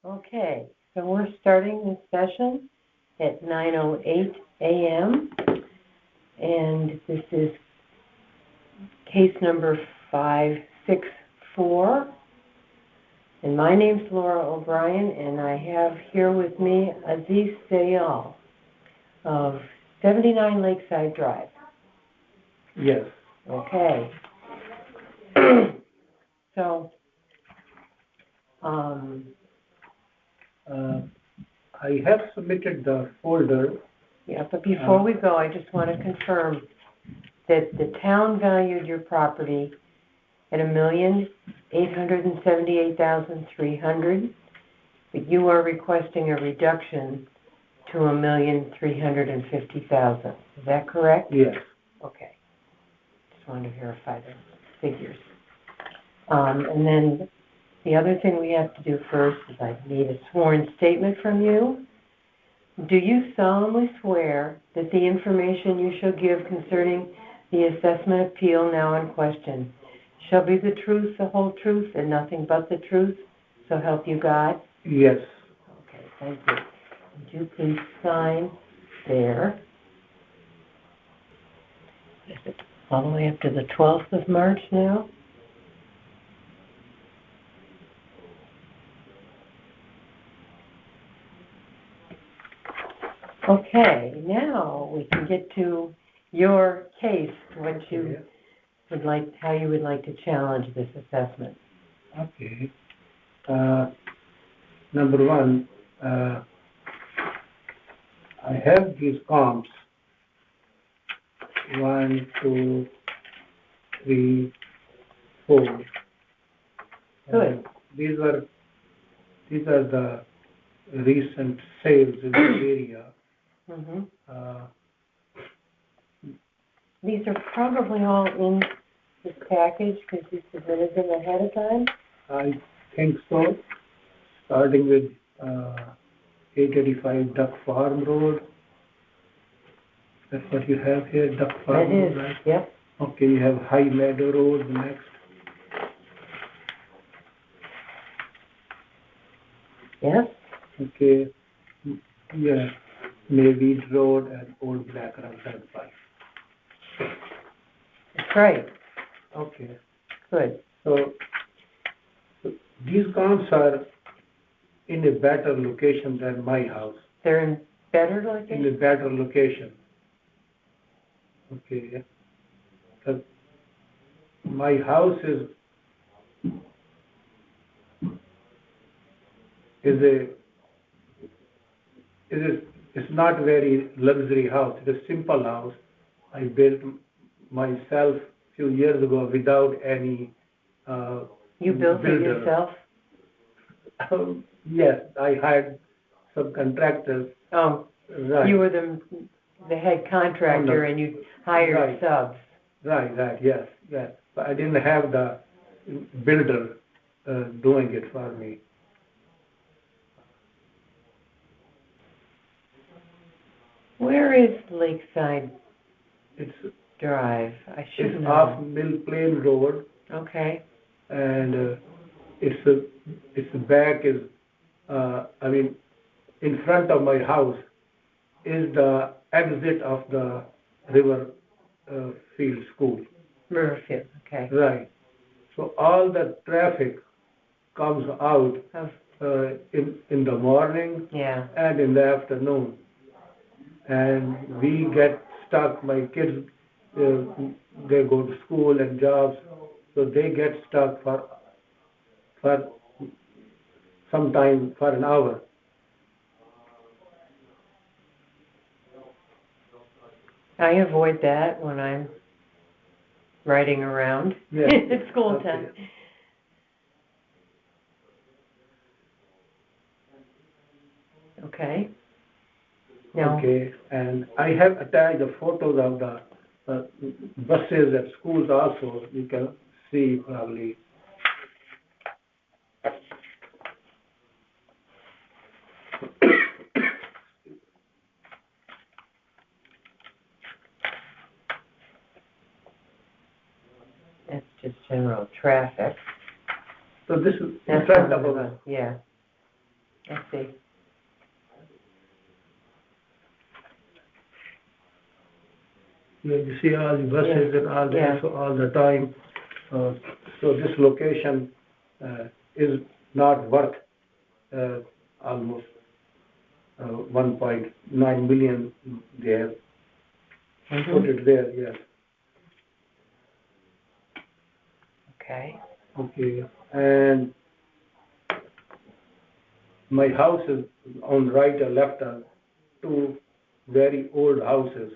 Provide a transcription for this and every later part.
Okay, so we're starting this session at 9:08 a.m. and this is case number 564. And my name's Laura O'Brien, and I have here with me Aziz Sayal of 79 Lakeside Drive. Yes. Okay. So, I have submitted the folder. yeah, but before we go, I just want to confirm that the town valued your property at $1,878,300, but you are requesting a reduction to $1,350,000. Is that correct? Yes. Okay. Just wanted to verify the figures. And then the other thing we have to do first is I need a sworn statement from you. Do you solemnly swear that the information you shall give concerning the assessment appeal now in question shall be the truth, the whole truth, and nothing but the truth? So help you God? Yes. Okay, thank you. Would you please sign there? Is it all the way up to the 12th of March now? Okay, now we can get to your case, what you would like, how you would like to challenge this assessment. Okay. Number one, I have these comps. 1, 2, 3, 4. Good. These are the recent sales in the area. Mm-hmm. These are probably all in this package because you submitted them ahead of time? I think so. Starting with 885 Duck Farm Road. That's what you have here, Duck Farm That Road, is, right? yep. Okay, you have High Meadow Road next. Yes? Okay, yeah, Mayweed Road and Old Black Rock Turnpike. That's right. Okay. Good. So these comps are in a better location than my house. They're in better In a location? better location. Okay. My house is it's not very luxury house. It's a simple house. I built myself a few years ago without any You built it builder. yourself? Yes, I hired subcontractors. Oh, Right. you were the head contractor and you hired Right. subs. Right, yes. But I didn't have the builder doing it for me. Where is Lakeside It's Drive? I should it's know. off Mill Plain Road, Okay. and its back is in front of my house is the exit of the River Field School. Riverfield, okay. Right. So all the traffic comes out in the morning Yeah. and in the afternoon, and we get stuck. My kids, they go to school and jobs, so they get stuck for some time, for an hour. I avoid that when I'm riding around at school time. Okay. Now, Okay, and I have attached the photos of the buses at schools also. You can see probably. that's just general traffic. So this is in That's front one of us. Yeah. I see. You see all the buses and all Yeah. that, so all the time. So this location is not worth almost 1.9 million there. Put it there, yes. Okay. Okay. And my house is on right and left are two very old houses,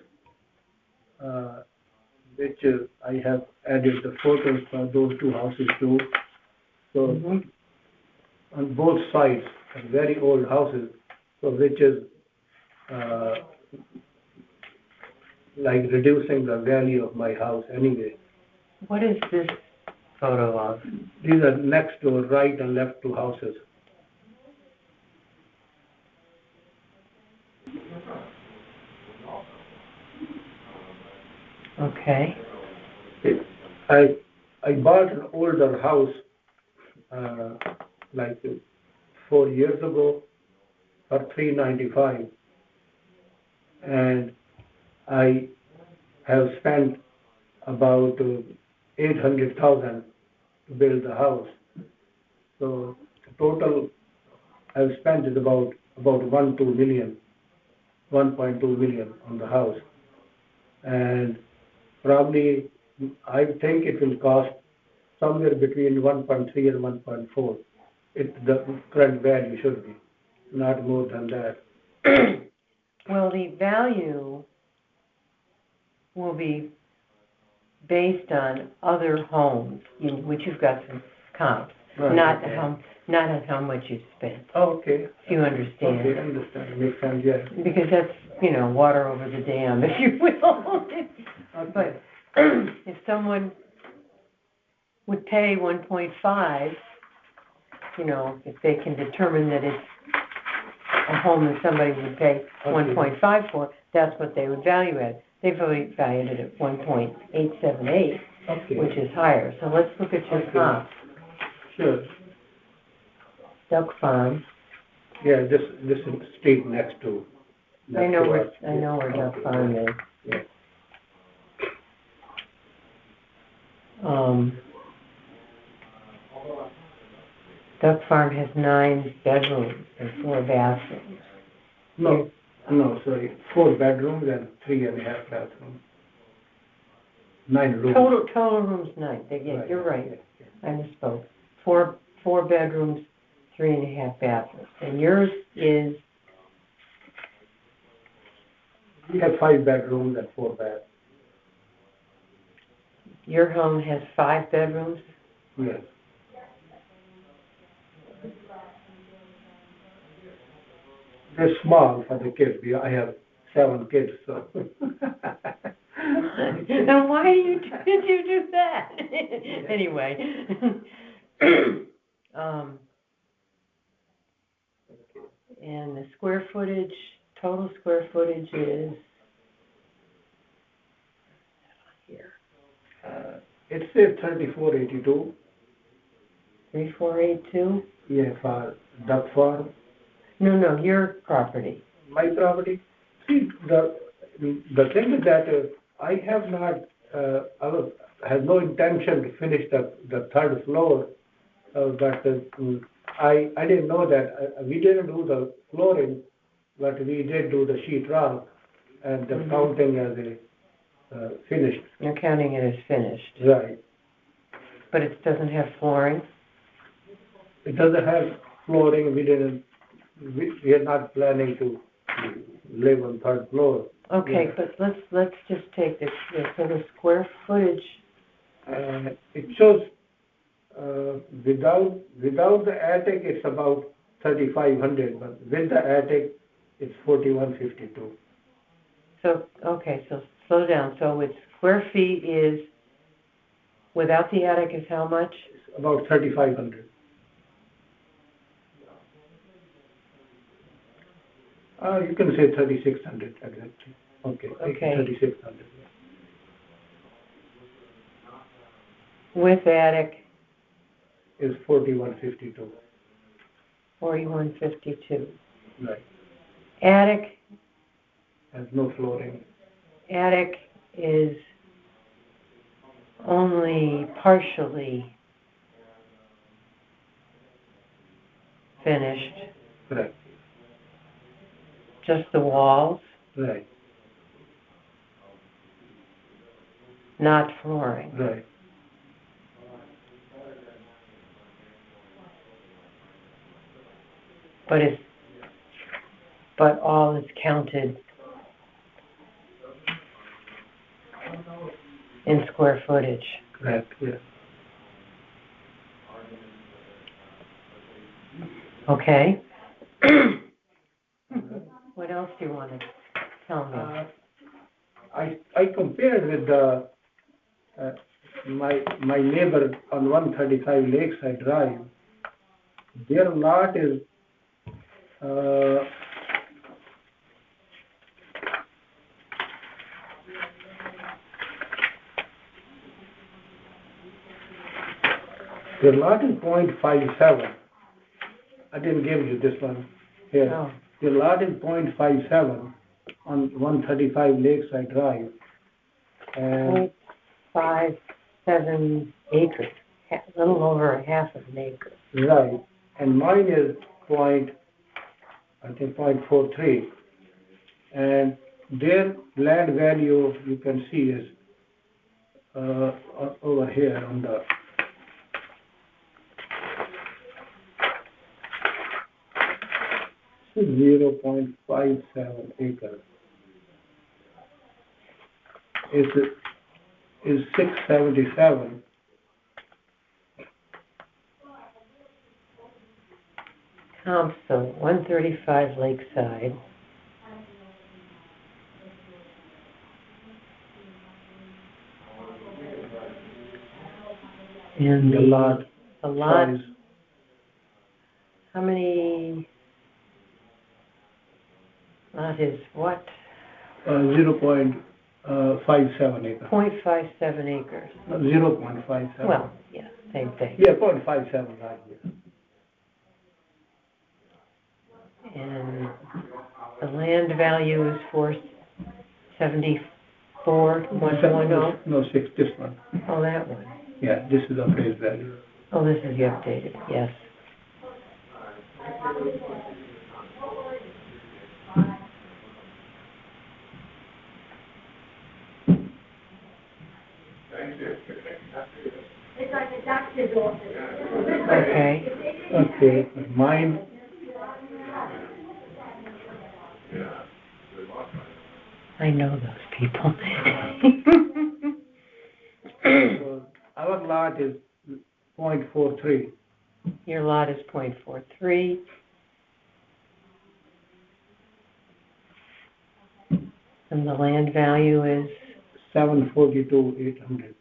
which I have added the photos for those two houses too. So on both sides are very old houses, so which is like reducing the value of my house anyway. What is this photo of? These are next door, right and left two houses. Okay. I bought an older house like 4 years ago for $395, and I have spent about $800,000 to build the house. So the total I've spent is about 1.2 million on the house, and probably I think it will cost somewhere between 1.3 and 1.4. The current value should be, not more than that. Well, the value will be based on other homes, in which you've got some comps, Right, not okay. not on how much you've spent. Okay. If you understand. Okay, understand. Makes sense, yes. Because that's, water over the dam, if you will. But if someone would pay 1.5, if they can determine that it's a home that somebody would pay 1.5 for, that's what they would value it. They've already valued it at 1.878, Okay. which is higher. So let's look at your Okay. comps. Sure. Duck Farm. Yeah, this is street next to. I know where us. Duck Okay, Farm is. yeah. Duck Farm has 9 bedrooms and 4 bathrooms. No, sorry. 4 bedrooms and 3.5 bathrooms. 9 rooms. Total rooms 9. Right, You're right. yeah. I misspoke. 4 bedrooms, 3.5 bathrooms. And yours is, We have 5 bedrooms and 4 baths. your home has 5 bedrooms? Yes. They're small for the kids. I have 7 kids, so. Now, why did you do that? Anyway. And the square footage, total square footage is here. It says 3482. 3482? Yeah, for Duck Farm. No, your property. My property. See, the thing is that I have not, I have no intention to finish the third floor, but I didn't know that. We didn't do the flooring, but we did do the sheetrock, and the counting as a finished. You're counting it as finished. Right. But it doesn't have flooring? It doesn't have flooring. We are not planning to live on third floor. Okay, Yeah. but let's just take this. So the square footage. It shows without the attic it's about 3,500, but with the attic it's 4,152. So slow down. So its square feet is, without the attic, is how much? It's about 3,500. You can say 3,600 exactly. Okay. Okay. 3,600. With attic. Is 4,152. 4152. Right. Attic Has no flooring. is only partially finished, Right. just the walls, Right. not flooring. Right. But all is counted in square footage. Correct. Yes. Okay. What else do you want to tell me? I compared with the my neighbor on 135 Lakeside Drive. Their lot is their lot is .57. I didn't give you this one here. Oh. Their lot is .57 on 135 Lakeside Drive. And 0.57 acres, a little over a half of an acre. right, and mine is .43, and their land value you can see is over here on the .57 acres. Is 677. So 135 Lakeside. And The lot size, how many, lot is what? 0.57 acres. 0.57 acres. 0.57. Well, yeah, same thing. Yeah, 0.57 right here. And the land value is 474, 110? No, this one. Oh, that one. Yeah, this is appraised value. Oh, this is the updated, yes. Okay. Okay, mine, I know those people. our lot is .43. Your lot is 0.43. And the land value is? 742,800.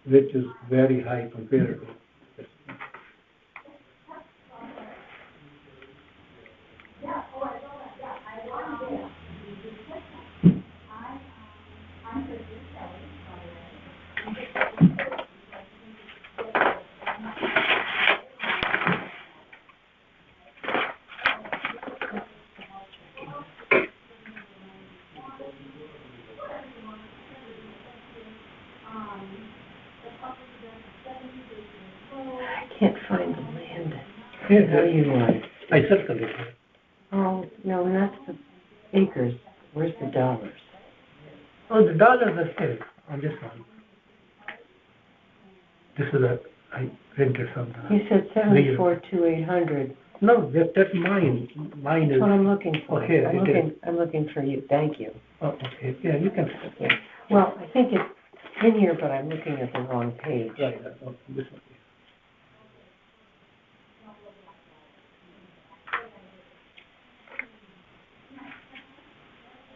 Which is very high compared to this. I can't find the land. Here, How do you want it? I circled it. Oh, no, not the acres. Where's the dollars? Oh, the dollars are still on this one. This is I printed something. You said 74,800. No, that's mine. Mine That's is. what I'm looking for. Okay, I'm looking for you. Thank you. Oh, okay, yeah, you can. Yeah. Well, I think it's in here, but I'm looking at the wrong page. Right, this one.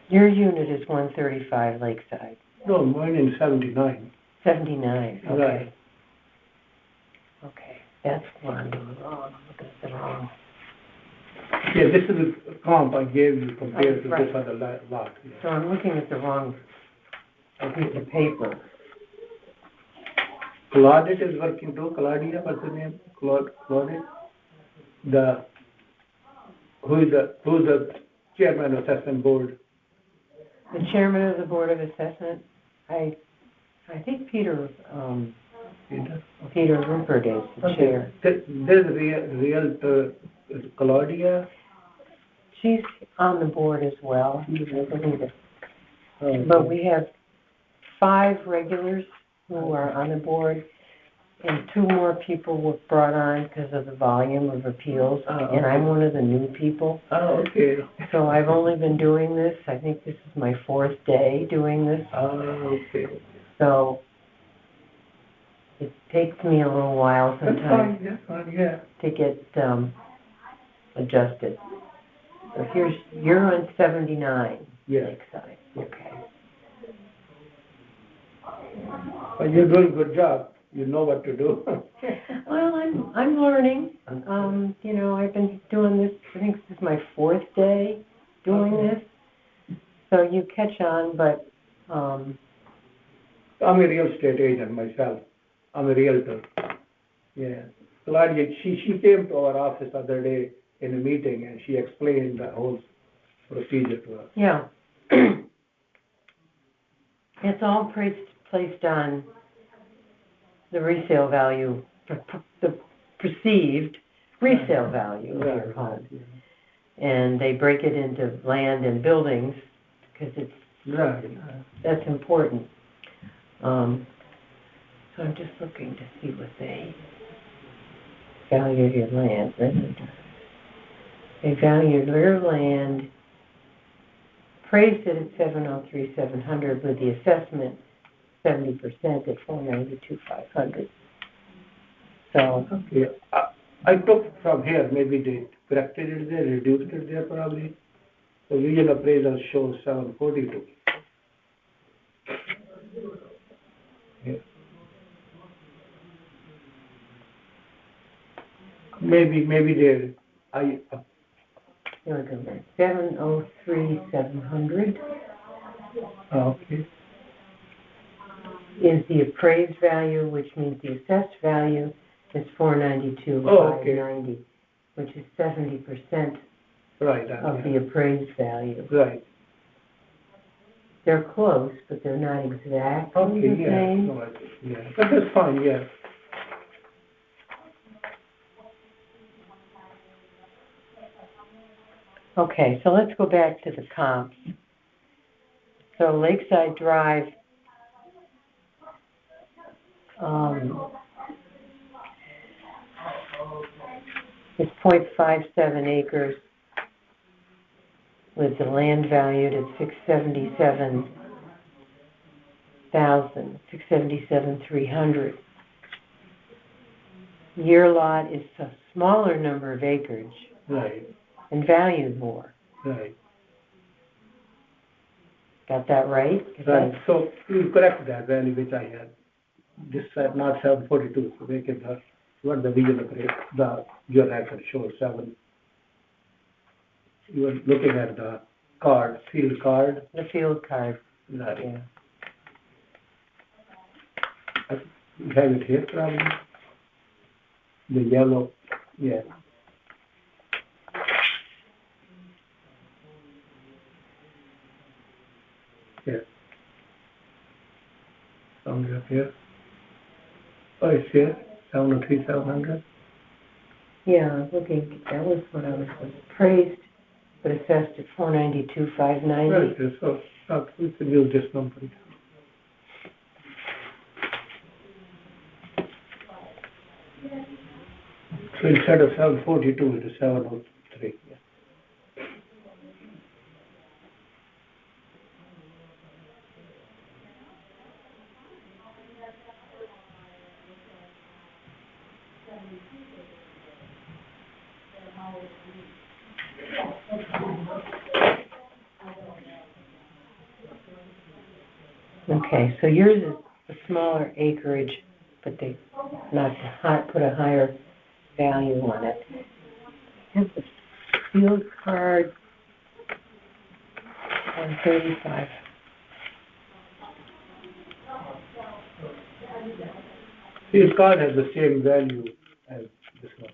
Your unit is 135 Lakeside. No, mine is 79. 79, okay. Right. Okay, that's what I'm doing wrong. I'm looking at the wrong. Yeah, this is a comp I gave you compared to Right. this other lot. So I'm looking at the wrong piece of paper. Claudette is working too, Claudia, what's her name? Claudette? Who's the chairman of assessment board? The chairman of the Board of Assessment, I think Peter Rupert is the chair. There's real Claudia. She's on the board as well, I believe it. Okay. But we have 5 regulars who are on the board, and 2 more people were brought on because of the volume of appeals, and I'm one of the new people. Oh, okay. So I've only been doing this, I think this is my 4th day doing this. Oh, okay. So it takes me a little while sometimes That's fine, yeah. to get adjusted. So you're on 79, Yeah. Lakeside. Okay. But you're doing a good job. You know what to do. Well, I'm learning. I've been doing this, I think this is my 4th day doing this. So you catch on, but I'm a real estate agent myself. I'm a realtor. Yeah. Claudia, she came to our office the other day in a meeting and she explained the whole procedure to us. yeah. It's all placed on the resale value, the perceived resale value of your home. And they break it into land and buildings because that's important. So I'm just looking to see what they value your land. They value your land, appraised it at $703,700 with the assessment 70% at $492,500. So Okay. I took from here, maybe they corrected it there, reduced it there probably. The region appraisal shows 742. Yeah. Maybe they, here we go. 703,700 okay. is the appraised value, which means the assessed value is $492,590, which is 70% Right. of the appraised value. Right. They're close, but they're not exactly Okay, the same. No, yeah. But that's fine, yeah. Okay, so let's go back to the comps. So Lakeside Drive, is 0.57 acres with the land valued at $677,300. Your lot is a smaller number of acreage. Right. And valued more. Right. Got that right? Right. So you correct that value which I had. This side not 742, so make it what the region appraisal, your record shows 7. You are looking at the card, field card. The field card. Right. Yeah. You have it here probably. The yellow, yeah. Yeah. Somewhere up here. Oh, it's here, 703,700. Yeah, I'm looking, that was what I was appraised, but assessed at $492,590. Right, so we can use this number. So instead of 742, it is 703. Yeah. Okay, so yours is a smaller acreage, but they put a higher value on it. Have the field card on 35. His card has the same value as this one.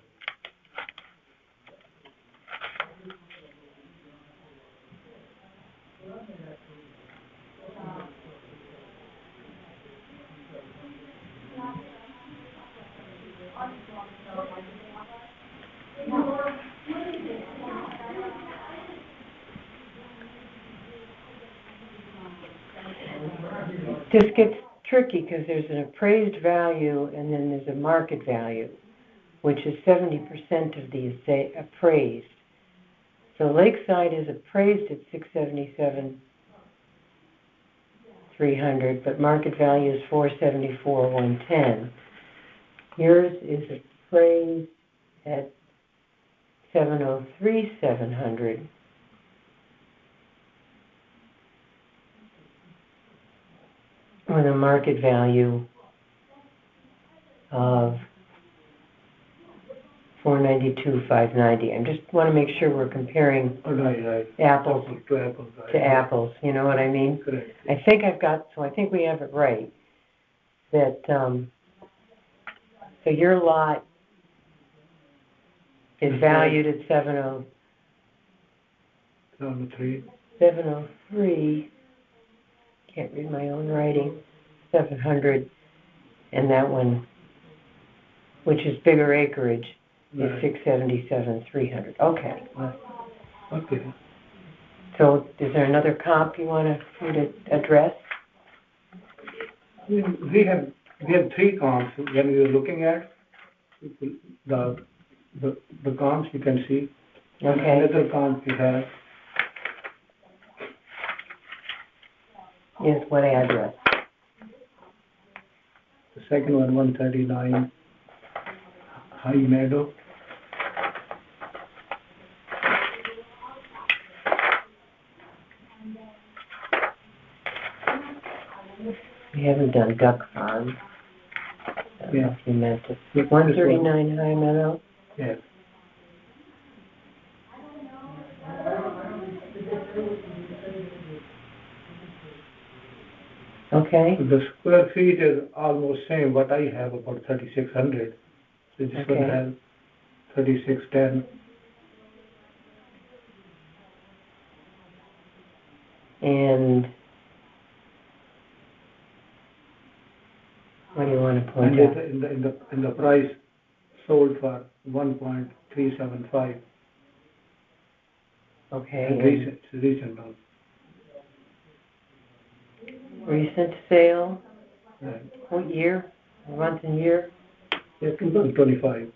This gets tricky because there's an appraised value and then there's a market value, which is 70% of the appraised. So Lakeside is appraised at $677,300, but market value is $474,110. Yours is appraised at $703,700. With a market value of $492,590. I just want to make sure we're comparing Right. apples To apples. Right. to apples. You know what I mean? Correct. I think we have it right. That so your lot is valued at 703. Can't read my own writing. 700, and that one, which is bigger acreage, is 677,300. Okay. Okay. So, is there another comp you want me to address? We have three comps when we are looking at the comps you can see. Okay. Another comp we have is what address? The second one, 139 High Meadow. We haven't done Duck Farm. I don't know Yeah. if you meant it. 139 High Meadow? Yes. Okay. The square feet is almost same what I have, about 3,600. So this one Okay. has 3,610. And what do you want to point And out? in the price sold for 1.375. Okay. And recent on. Recent sale? Right. What year? Month and year? Yeah, 2025.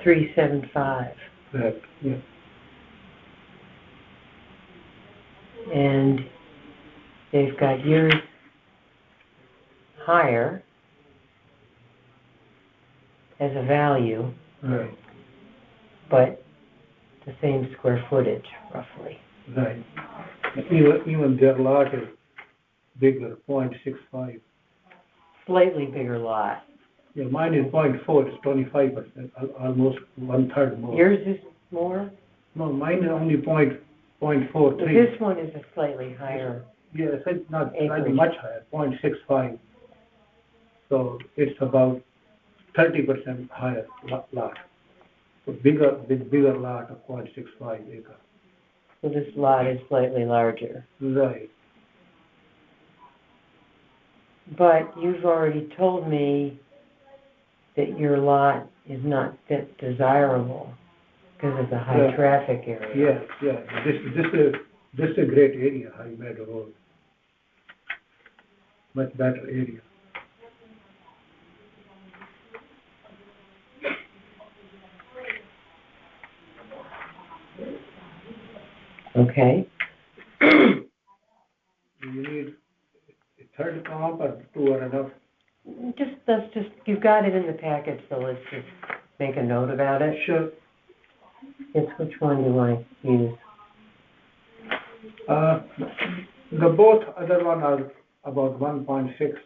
$1,375. Correct. Yeah. And they've got years higher as a value, Right. but the same square footage, roughly. Right. Even their lot is bigger, 0.65. Slightly bigger lot. Yeah, mine is 0.4, it's 25%, almost one-third more. Yours is more? No, mine is only 0.43. But this one is a slightly higher. Yeah, it's not Acreage. slightly much higher, 0.65. So it's about 30% higher lot. So bigger lot of 0.65 acre. So this lot is slightly larger. Right. But you've already told me that your lot is not that desirable because of the high Yeah. traffic area. Yeah. This is a great area, High Meadow Road. Much better area. Okay. Do you need a third comp or two are enough? You've got it in the package, so let's just make a note about it. Sure. It's which one do you want to use? The both other one are about 1.6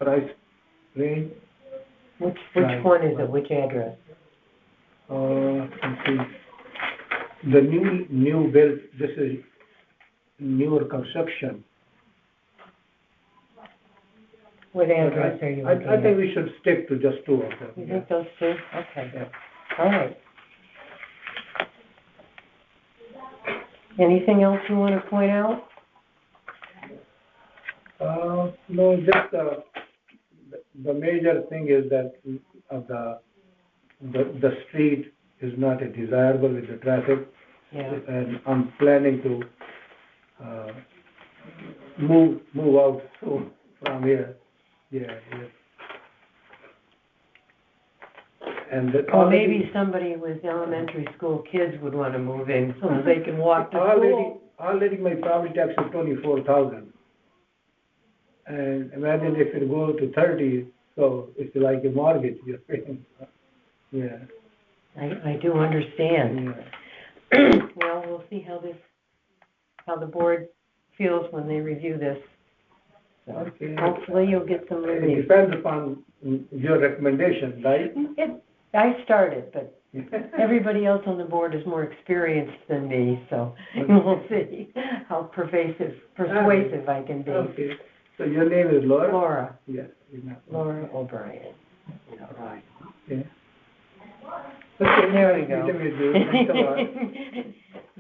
price range. Which Right. one is it? Which address? Let's see. The new build, this is newer construction. What address are you looking I think at? we should stick to just two of them. You yeah. think those two? Okay, Yeah. all right. Anything else you want to point out? No, just the major thing is that the street is not desirable with the traffic. Yeah. And I'm planning to move out soon from here. Yeah. And Or maybe somebody with elementary school kids would want to move in so that they can walk to school. Already my property tax is 24,000. And imagine if it goes to 30, so it's like a mortgage you're paying. Yeah. I do understand. Yeah. Well, we'll see how the board feels when they review this. So Okay. hopefully you'll get some It relief. depends upon your recommendation, right? I started, but everybody else on the board is more experienced than me, so we'll see how persuasive I can be. Okay. So your name is Laura? Laura. Yes. Laura O'Brien. All right. Yeah. Okay, There we go. meeting with you. Thanks a lot.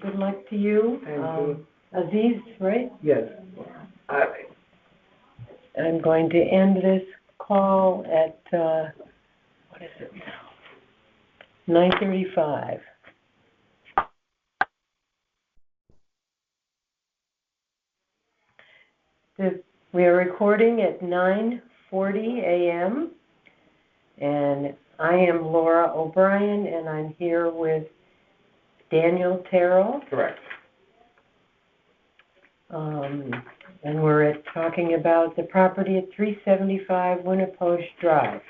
Good luck to you. Thank you. Aziz, right? Yes. All right. I'm going to end this call at, what is it now? 9:35. We are recording at 9:40 a.m. and I am Laura O'Brien and I'm here with Daniel Terrell. Correct. And we're talking about the property at 375 Winnipoche Drive.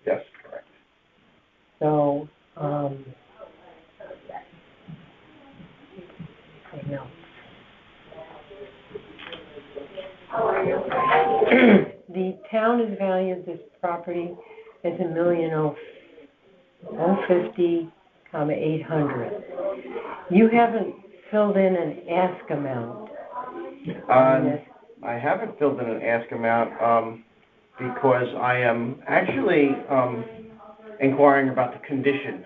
Yes, correct. So, no. The town has valued this property as $1,050,800. You haven't filled in an ask amount. I haven't filled in an ask amount because I am actually inquiring about the condition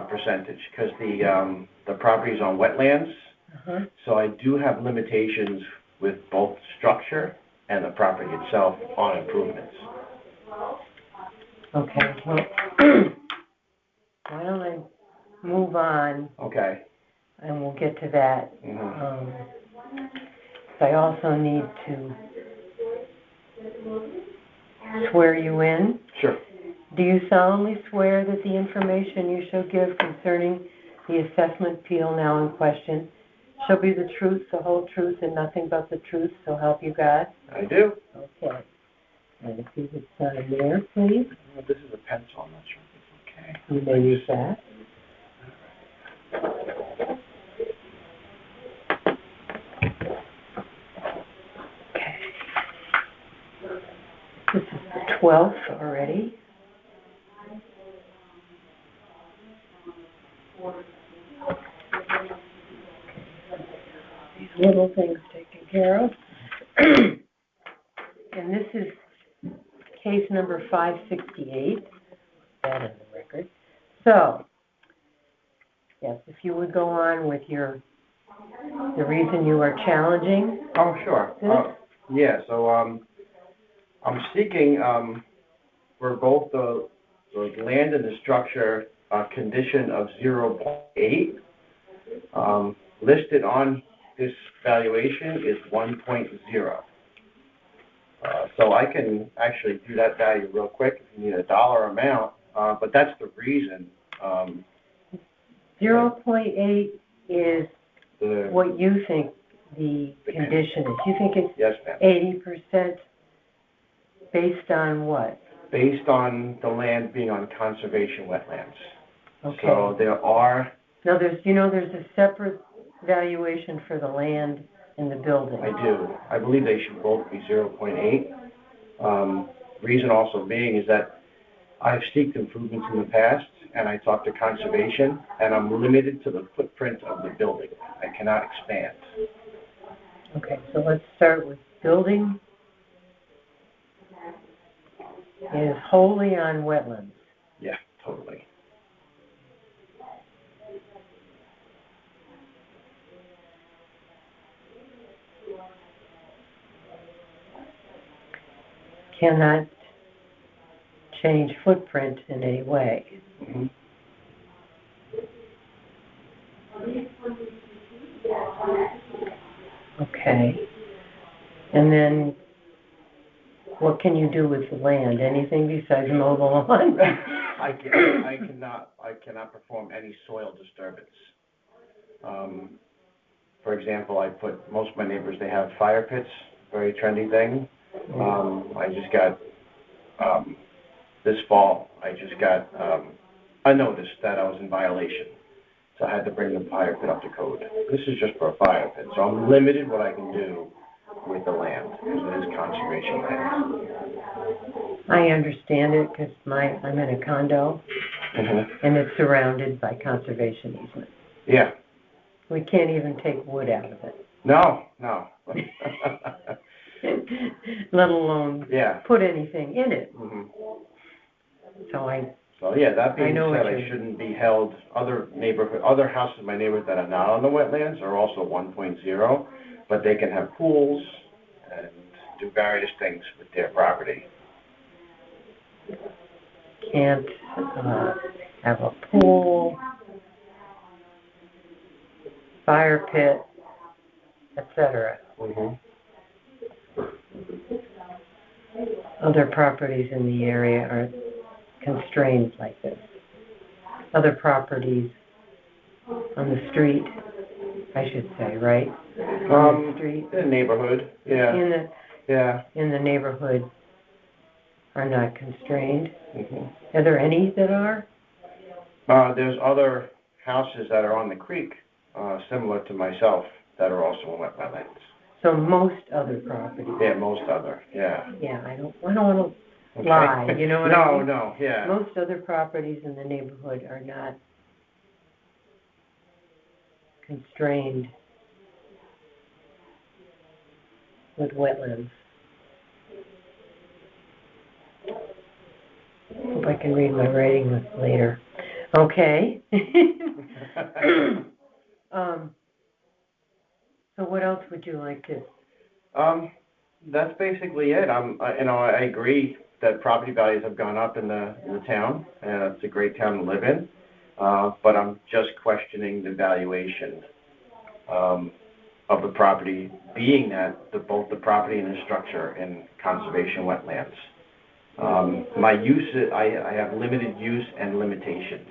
percentage because the property is on wetlands, so I do have limitations with both structure and the property itself on improvements. Okay, well, why don't I move on? Okay. And we'll get to that. Mm-hmm. So I also need to swear you in. Sure. Do you solemnly swear that the information you shall give concerning the assessment appeal now in question shall be the truth, the whole truth, and nothing but the truth, so help you God? I do. Okay. And if you would sign there, please. This is a pencil. I'm not sure if it's okay. You may use that. Okay. This is the 12th already. These little things taken care of. And this is case number 568. That in the record. So, yes, if you would go on with the reason you are challenging. Oh, sure. Yeah, so I'm seeking for both the land and the structure a condition of 0.8. Listed on this valuation is 1.0. So I can actually do that value real quick if you need a dollar amount, but that's the reason. 0.8 is what you think the The condition is. You think it's Yes, ma'am. 80% based on what? Based on the land being on conservation wetlands. Okay. So there are, Now there's a separate valuation for the land and the building. I do. I believe they should both be 0.8. Reason also being is that I've seeked improvements in the past, and I talked to conservation, and I'm limited to the footprint of the building. I cannot expand. Okay, so let's start with building is wholly on wetlands. Yeah, totally. Cannot change footprint in any way. Mm-hmm. Okay. And then what can you do with the land? Anything besides mow the lawn? I cannot perform any soil disturbance. For example, most of my neighbors, they have fire pits, very trendy thing. I just got, this fall, a notice that I was in violation. So I had to bring the fire pit up to code. This is just for a fire pit, so I'm limited what I can do with the land, because it is conservation land. I understand it, because I'm in a condo, and it's surrounded by conservation easement. Yeah. We can't even take wood out of it. No. Let alone put anything in it. Mm-hmm. So that being said, I shouldn't be held. Other houses, my neighbors that are not on the wetlands are also 1.0, but they can have pools and do various things with their property. Can't have a pool, fire pit, etc. Mm-hmm. Other properties in the area are constrained like this. Other properties on the street, I should say, right? On the street. In the neighborhood, yeah. In the neighborhood are not constrained. Mm-hmm. Are there any that are? There's other houses that are on the creek, similar to myself, that are also in wetlands. So most other properties. Yeah, most other, yeah. Yeah, I don't want to lie, you know what I mean? No, yeah. Most other properties in the neighborhood are not constrained with wetlands. Hope I can read my writing later. Okay. So what else would you like to? That's basically it. I agree that property values have gone up in the town, and it's a great town to live in. But I'm just questioning the valuation of the property, being that both the property and the structure in conservation wetlands. My use, I have limited use and limitations.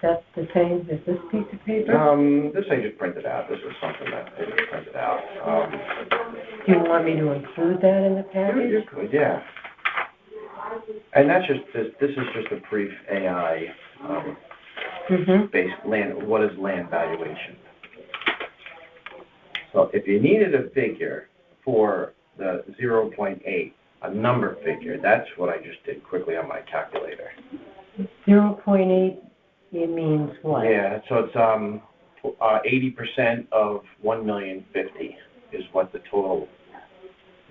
That's the same as this piece of paper? This I just printed out. This is something that I just printed out. Do you want me to include that in the package? You could, yeah. And that's just, this is just a brief AI, based land, what is land valuation? So if you needed a figure for the 0.8, a number figure, that's what I just did quickly on my calculator. 0.8, it means what? Yeah, so it's 80% of 1,050,000 is what the total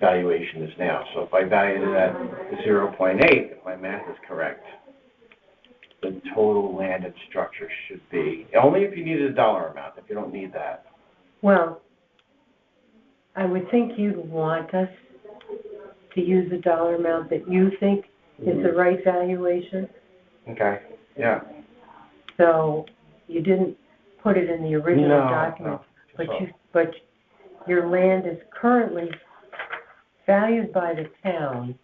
valuation is now. So if I valued it at 0.8, if my math is correct, the total land and structure should be, only if you needed a dollar amount, if you don't need that. Well, I would think you'd want us to use a dollar amount that you think is the right valuation. Okay, yeah. So you didn't put it in the original document, but your land is currently valued by the town.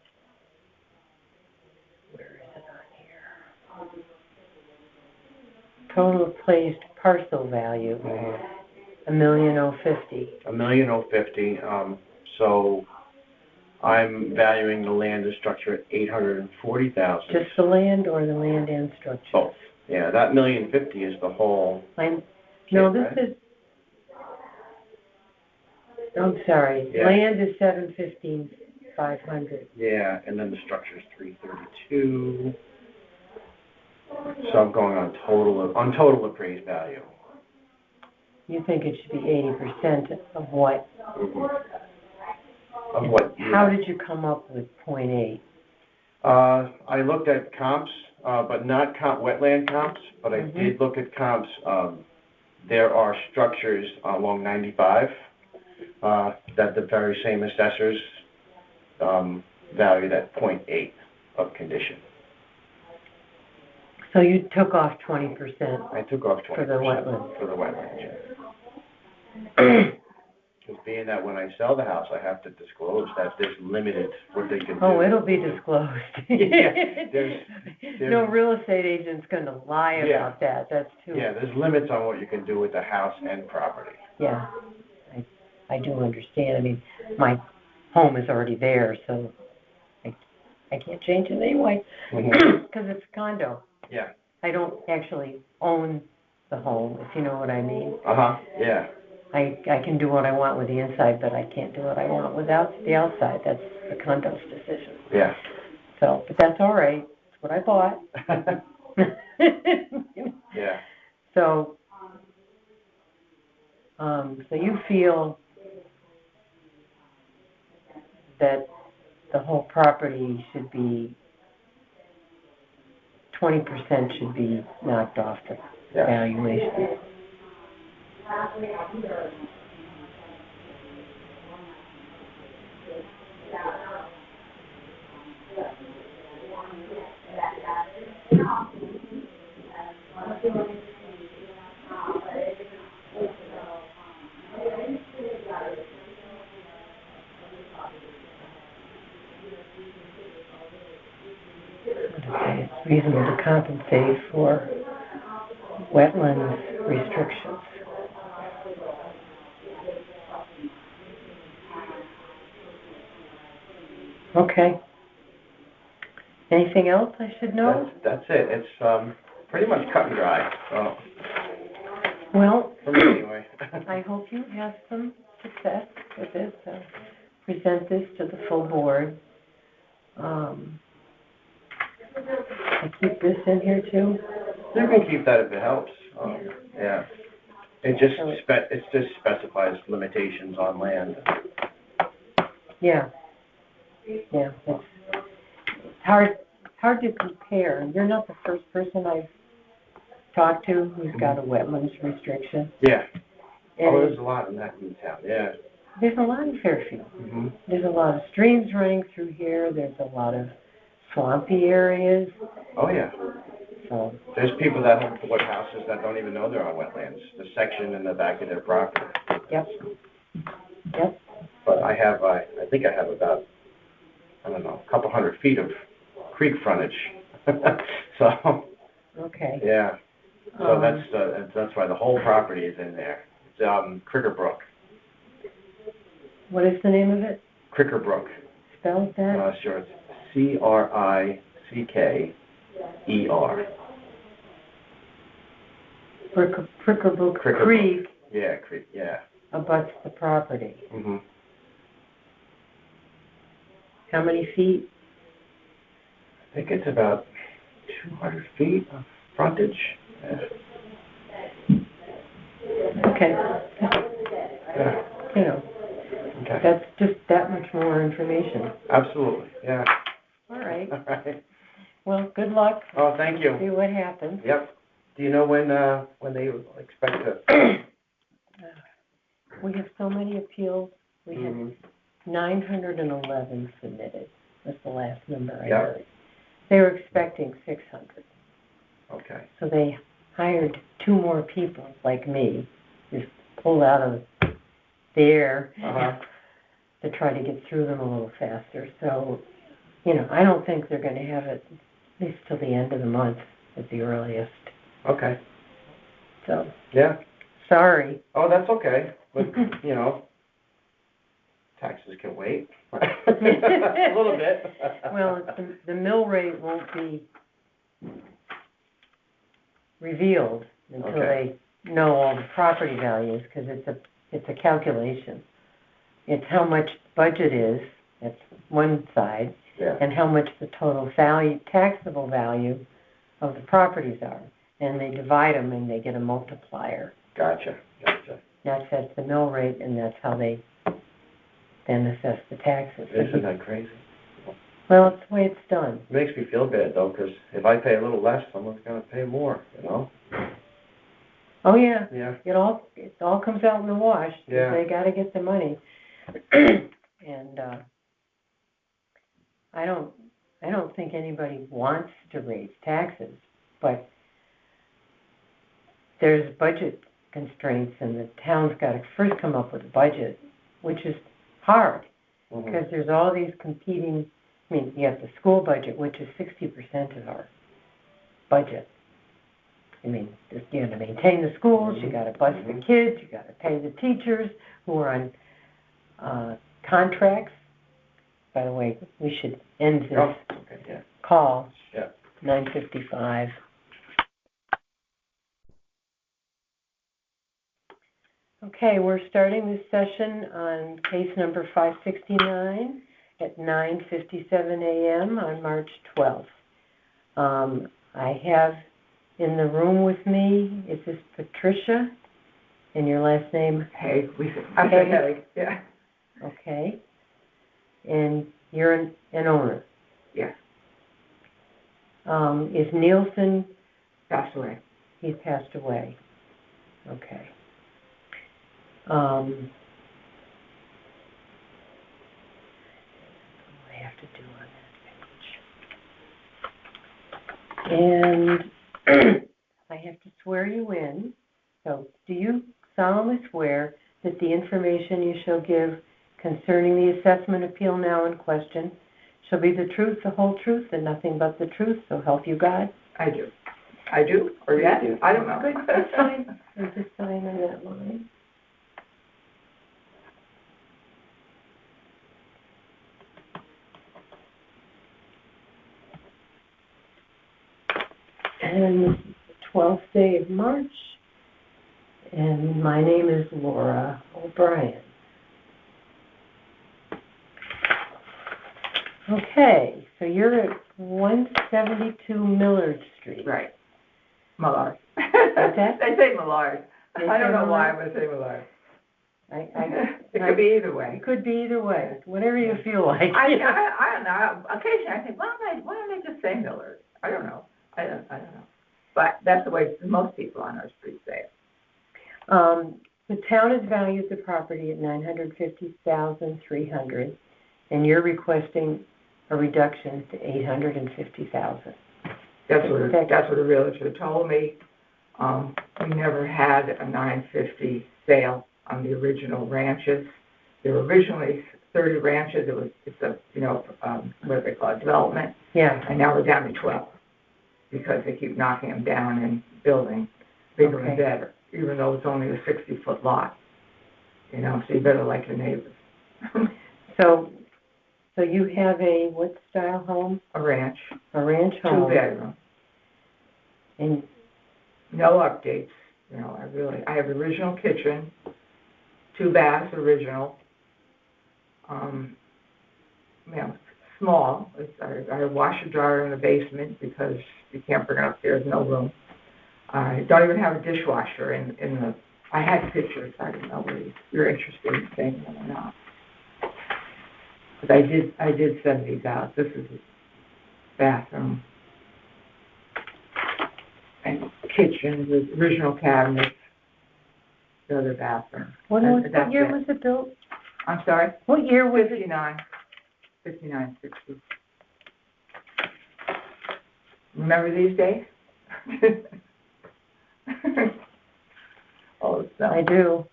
Where is it on here? Total appraised parcel value, $1,050,000. $1,050,000. So I'm valuing the land and structure at $840,000. Just the land or the land and structure? Both. Yeah, that $1,050,000 is the whole. No, this is. I'm sorry. Yeah. Land is $715,000. 500. Yeah, and then the structure's 332. So I'm going on total appraised value. You think it should be 80% of what? Mhm. Of what? How did you come up with 0.8? I looked at comps, but not wetland comps, but I did look at comps. There are structures along 95 that the very same assessors valued at 0.8 of condition. So you took off 20%. I took off 20% for the wetlands. For the wetlands, yeah. Because being that when I sell the house, I have to disclose that there's limited what they can do. Oh, it'll be disclosed. Yeah, there's no real estate agent's going to lie about that. That's too. Yeah, there's limits on what you can do with the house and property. Yeah, I do understand. I mean, my home is already there, so I can't change it anyway because it's a condo. Yeah. I don't actually own the home, if you know what I mean. Yeah. I can do what I want with the inside, but I can't do what I want without the outside. That's the condo's decision. Yeah. So, but that's all right. It's what I bought. Yeah. So, so you feel that the whole property should be 20% should be knocked off the valuation. It's reasonable to compensate for wetlands restrictions. Okay. Anything else I should know? That's it. It's pretty much cut and dry. So. Well, for me anyway. I hope you have some success with this. Present this to the full board. I keep this in here too. You can keep that if it helps. Yeah. It just specifies limitations on land. Yeah. Yeah. It's hard to compare. You're not the first person I've talked to who's got a wetlands restriction. Yeah. And there's a lot in that new town. Yeah. There's a lot in Fairfield. Mm-hmm. There's a lot of streams running through here. There's a lot of swampy areas. Oh, yeah. So there's people that have bought houses that don't even know they're on wetlands. The section in the back of their property. Yep. Yep. But I think I have about, I don't know, a couple hundred feet of creek frontage. So. Okay. Yeah. So that's why the whole property is in there. It's Cricker Brook. What is the name of it? Cricker Brook. Spell that? Sure. It's Crickerer. Cricker Brook Creek. Yeah, creek. Yeah. Abuts the property. Mhm. How many feet? I think it's about 200 feet of frontage. Yeah. Okay. Yeah. You know, okay. That's just that much more information. Absolutely. Yeah. All right. All right. Well, good luck. Oh, thank you. See what happens. Yep. Do you know when they expect to? We have so many appeals. We have 911 submitted. That's the last number I heard. They were expecting 600. Okay. So they hired 2 more people like me, just pulled out of there to try to get through them a little faster. So, I don't think they're going to have it at least till the end of the month at the earliest. Okay. So. Yeah. Sorry. Oh, that's okay. But, taxes can wait. A little bit. Well, the mill rate won't be revealed until they know all the property values, because it's a calculation. It's how much budget is That's one side. Yeah. And how much the total value, taxable value of the properties are. And they divide them and they get a multiplier. Gotcha. That sets the mill rate, and that's how they then assess the taxes. Isn't that crazy? Well, it's the way it's done. It makes me feel bad though, because if I pay a little less, someone's gonna pay more, you know? Oh, yeah. Yeah. It all comes out in the wash. 'Cause Yeah. They gotta get the money. And, I don't think anybody wants to raise taxes, but there's budget constraints, and the town's got to first come up with a budget, which is hard, Mhm. because there's all these competing, I mean, you have the school budget, which is 60% of our budget. I mean, you got to maintain the schools, you got to bus the kids, you got to pay the teachers who are on contracts. By the way, we should end this Oh, okay, yeah. call. Yeah. 9:55. Okay, we're starting this session on case number 569 at 9:57 a.m. on March 12th. I have in the room with me, is this Patricia? And your last name? Haig. I say Haig, yeah. Okay. And you're an owner? Yes. Is Nielsen? Passed away. He passed away. Okay. What do I have to do on that page? And I have to swear you in. So, do you solemnly swear that the information you shall give concerning the assessment appeal now in question shall be the truth, the whole truth, and nothing but the truth, so help you God? I do. I do? Or yes? I don't know. Good, that's fine. You just sign on that line. And this is the 12th day of March, and my name is Laura O'Brien. Okay, so you're at 172 Millard Street. Right. Millard. that? They say Millard. They I don't say know why, Millard? but they say Millard. It I- could be either way. It could be either way, whatever you feel like. I don't know. Occasionally I think, why don't they just say Millard? I don't know. I don't know. But that's the way most people on our street say it. The town has valued the property at $950,300, and you're requesting a reduction to $850,000. That's what a realtor told me. We never had a 950 sale on the original ranches. There were originally 30 ranches. It's a what do they call it, development. Yeah. And now we're down to 12 because they keep knocking them down and building bigger and better, even though it's only a 60-foot lot. So you better like your neighbors. So you have a what style home? A ranch. A ranch home. 2-bedroom. And no updates. I have original kitchen, 2 baths original. Small. I have washer dryer in the basement because you can't bring it upstairs, no room. I don't even have a dishwasher in the. I had pictures. I don't know whether you're interested in seeing them or not. But I did send these out. This is the bathroom and kitchen with original cabinets. The other bathroom. What year was it built? I'm sorry? What year was it? 59, 60. Remember these days? Oh, so. I do.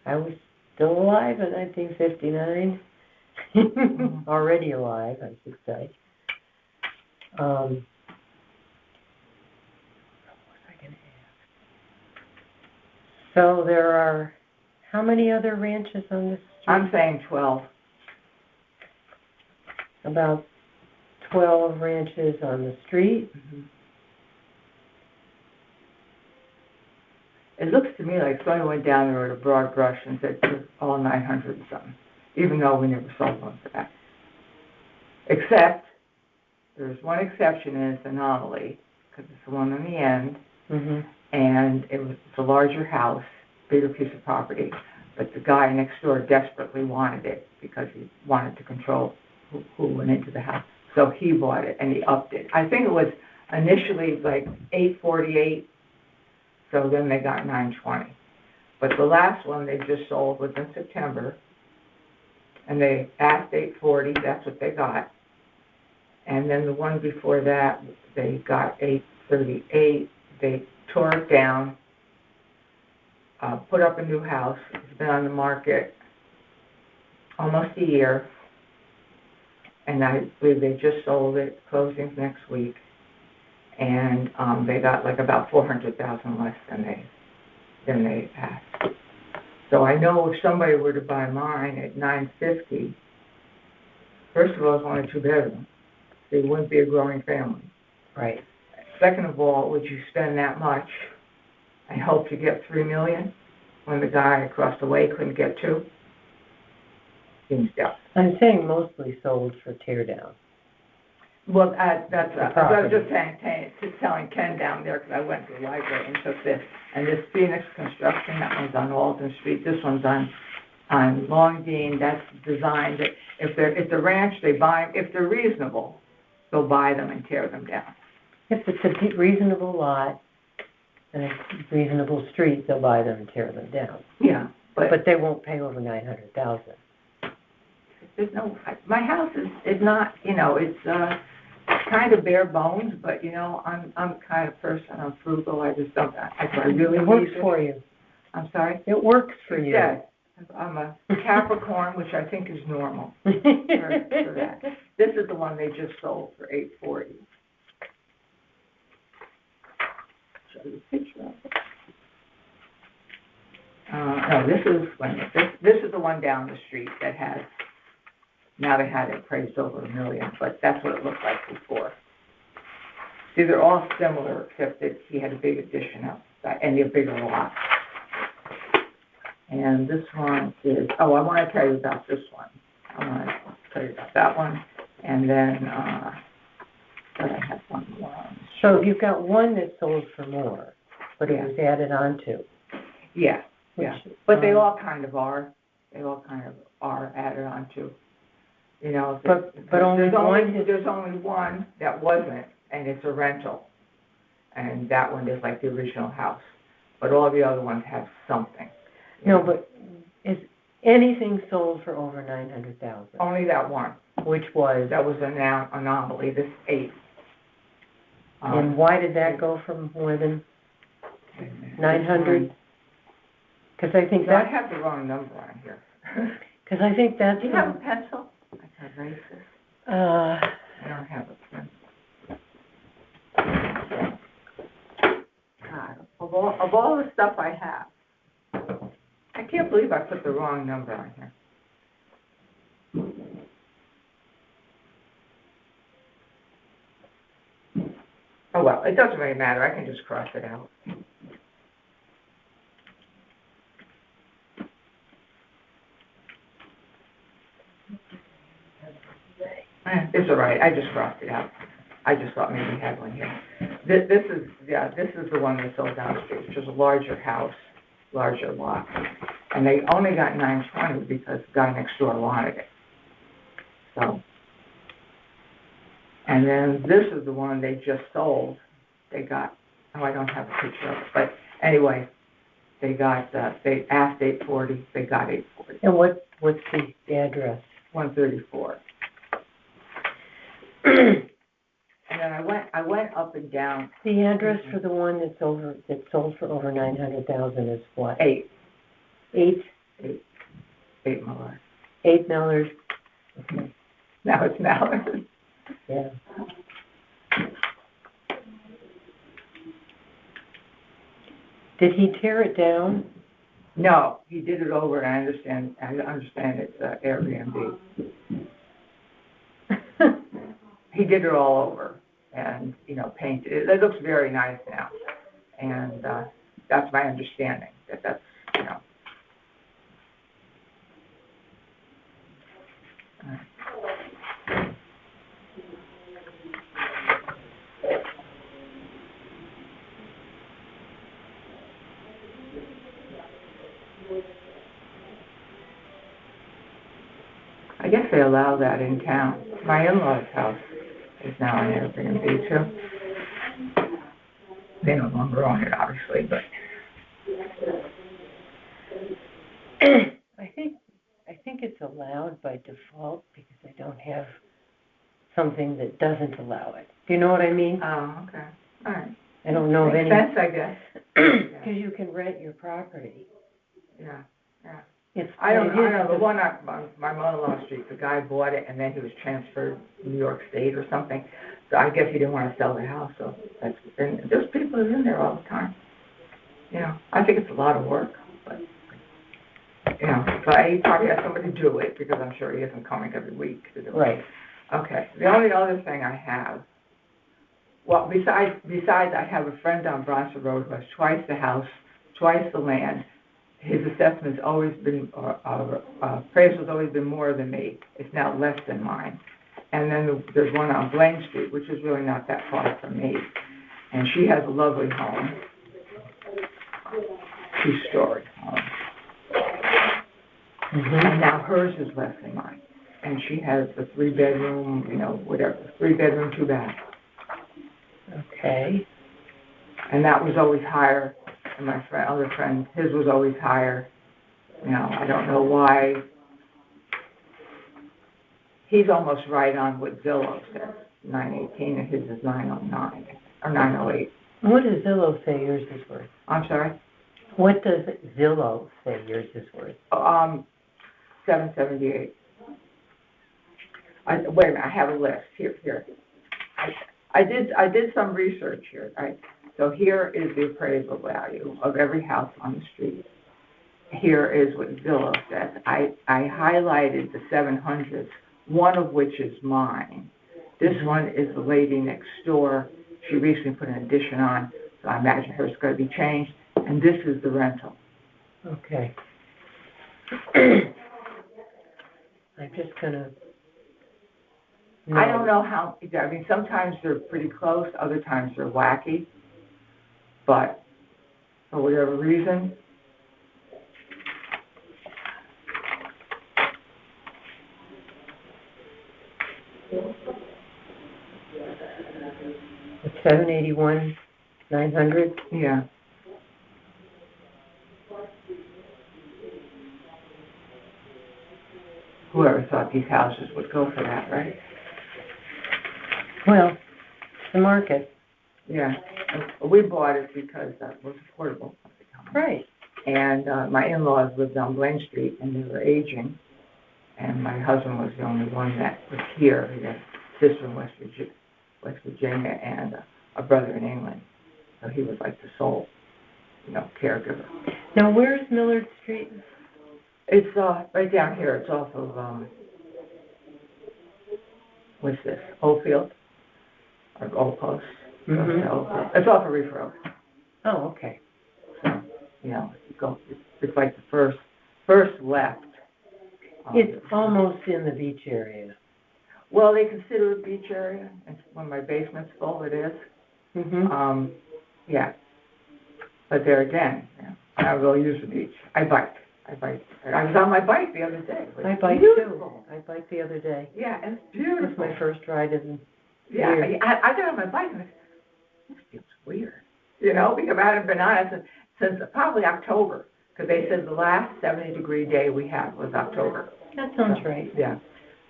I was still alive in 1959. Already alive, I should say. What was I going to ask? So there are how many other ranches on this street? I'm saying 12. About 12 ranches on the street. Mm-hmm. It looks to me like someone went down there with a broad brush and said all 900 and something, even though we never sold one for that. Except, there's one exception, and it's anomaly, because it's the one on the end, and it's a larger house, bigger piece of property, but the guy next door desperately wanted it because he wanted to control who went into the house. So he bought it and he upped it. I think it was initially like $848, so then they got $920. But the last one they just sold was in September, and they asked $840, that's what they got. And then the one before that, they got $838. They tore it down, put up a new house. It's been on the market almost a year, and I believe they just sold it, closings next week, and they got like about $400,000 less than they asked. So I know if somebody were to buy mine at $950, first of all, it's only 2 bedrooms. So it wouldn't be a growing family. Right. Second of all, would you spend that much and hope to get $3 million when the guy across the way couldn't get $2 million? Seems doubtful. I'm saying mostly sold for tear down. Well, I was property. just telling Ken down there, because I went to the library and took this. And this Phoenix Construction, that one's on Alden Street. This one's on Longdean. That's designed that if the ranch, they buy them. If they're reasonable, they'll buy them and tear them down. If it's a reasonable lot and a reasonable street, they'll buy them and tear them down. Yeah, But they won't pay over $900,000. there's no. My house is not. It's kind of bare bones, but I'm the kind of person. I'm frugal. I just don't. I really It works need for you. I'm sorry. It works for you. Yes, I'm a Capricorn, which I think is normal for that. This is the one they just sold for $840. Show you a picture of it. No, this is the one down the street that has. Now they had it appraised over $1 million, but that's what it looked like before. See, they're all similar, except that he had a big addition outside and a bigger lot. And this one is, I want to tell you about this one. I want to tell you about that one. And then, but I have one more. So you've got one that sold for more, but it Yeah. was added on to. Yeah, Which, yeah. But they all kind of are. They all kind of are added on to. But only one. There's only one that wasn't, and it's a rental. And that one is like the original house. But all the other ones have something. No, but is anything sold for over $900,000? Only that one. Which was. That was an anomaly, this 8. And why did that go from more than 900? Because I think No, I that. have the wrong number on here. Because I think that's. Do you have a pencil? I can erase this. I don't have a pencil. God, of all the stuff I have, I can't believe I put the wrong number on here. Oh, well, it doesn't really matter. I can just cross it out. It's all right. I just crossed it out. I just thought maybe we had one here. This is the one they sold down the street, which is a larger house, larger lot. And they only got $920 because the guy next door wanted it. So, and then this is the one they just sold. They got, I don't have a picture of it, but anyway, they got, they asked $840, they got $840. And what's the address? 134. And then I went up and down. The address for the one that's sold for over $900,000 is what? 8 8 Millard. 8 Millard. Okay. Now it's Mallard. Yeah. Did he tear it down? No, he did it over, and I understand it's Airbnb. He did it all over and, painted it. It looks very nice now. And that's my understanding, that's. guess they allow that in town. My in-law's house is now an Airbnb too. They no longer own it, obviously, but I think it's allowed by default because I don't have something that doesn't allow it. Do you know what I mean? oh, okay, all right. I don't know of Makes any, sense, I guess. because you can rent your property. Yeah. It's, I don't it is know, the the- one on my mother-in-law street, the guy bought it and then he was transferred to New York State or something. So I guess he didn't want to sell the house, so that's, and there's people who are in there all the time. You know, I think it's a lot of work, but, you know, but he probably has somebody do it because I'm sure he isn't coming every week to do it. Right. Okay, the only other thing I have, well, besides I have a friend on Bronson Road who has twice the house, twice the land. His assessment's always been, appraisal's always been more than me. It's now less than mine. And then there's one on Blaine Street, which is really not that far from me. And she has a lovely home, two-story home. And now hers is less than mine. And she has a 3-bedroom, you know, whatever, 3-bedroom, 2-bath. Okay. And that was always higher. And my other friend, his was always higher. You know, I don't know why. He's almost right on what Zillow says, 918, and his is 909, or 908. What does Zillow say yours is worth? I'm sorry? What does Zillow say yours is worth? 778. Wait a minute, I have a list. Here. I did some research here, right? So here is the appraisal value of every house on the street. Here is what Zillow says. I highlighted the 700s, one of which is mine. This one is the lady next door. She recently put an addition on, so I imagine hers is going to be changed. And this is the rental. Okay. I'm just gonna. I don't know how, I mean, sometimes they're pretty close, other times they're wacky. But for whatever reason, It's 781, 900. yeah. Whoever thought these houses would go for that, right? Well, it's the market. Yeah. We bought it because that was affordable at the time. Right. And my in-laws lived on Blaine Street, and they were aging. And my husband was the only one that was here. He had a sister in West Virginia, and a brother in England. So he was like the sole, you know, caregiver. Now, where's Millard Street? It's right down here. It's off of what's this? Oldfield or Old Post. Mm-hmm. It's off of Reef Road. Oh, okay. So you know, you go. It's like the first left. It's almost in the beach area. Well, they consider it beach area. And when my basement's full, it is. Mm-hmm. Yeah. But there again, you know, I don't really use the beach. I bike. I was on my bike the other day. I bike beautiful. too. I biked the other day. Yeah, and it's It beautiful. was my first ride in Yeah, years. I got on my bike and I said, this feels weird. You know, because I hadn't been on it since probably October. Because they said the last 70-degree day we had was October. That sounds right. Yeah.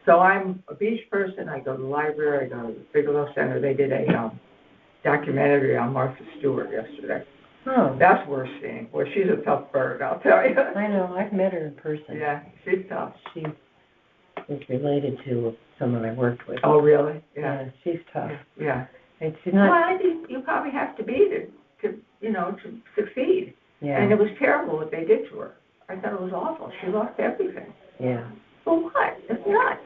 So I'm a beach person. I go to the library. I go to the Bigelow Center. They did a documentary on Martha Stewart yesterday. Oh, That's worth seeing. Boy, she's a tough bird, I'll tell you. I know. I've met her in person. Yeah, she's tough. She is related to someone I worked with. Oh, really? Yeah. Yeah, she's tough. Yeah. And she's Well, not. I think you probably have to be to you know, to succeed. Yeah. And it was terrible what they did to her. I thought it was awful. She lost everything. Yeah. For what? It's nuts.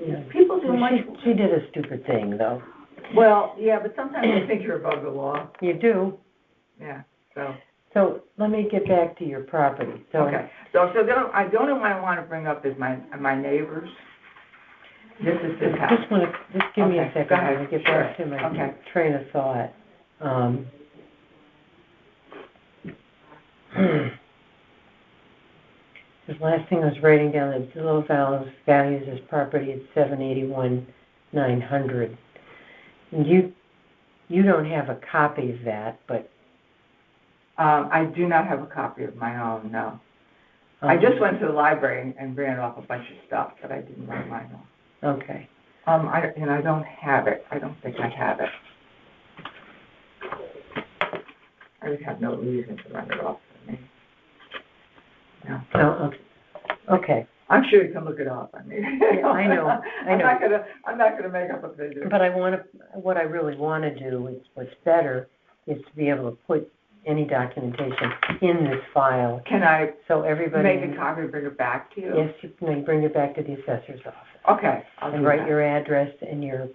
Yeah. People do Well, much. she did a stupid thing, though. Well, yeah, but sometimes I think you're above the law. You do. Yeah. So. So let me get back to your property. So Okay. So the only one I want to bring up is my neighbors. This is this house. Just give me a Okay, second. go ahead. I'm gonna get back to my Okay. train of thought. The last thing I was writing down is Zillow values this property at $781,900. And you don't have a copy of that, but I do not have a copy of my own, no. I just went to the library and ran off a bunch of stuff, but I didn't write mine off. Okay. I don't have it. I don't think I have it. I would have no reason to run it off for me. No. Oh, okay. I'm sure you can look it up. I mean, I know. I'm not gonna make up a figure. But what I really want to do is, what's better, is to be able to put any documentation in this file, Can I so everybody. make a copy and bring it back to you? Yes, you can bring it back to the assessor's office. Okay, I'll do And write that. your address and your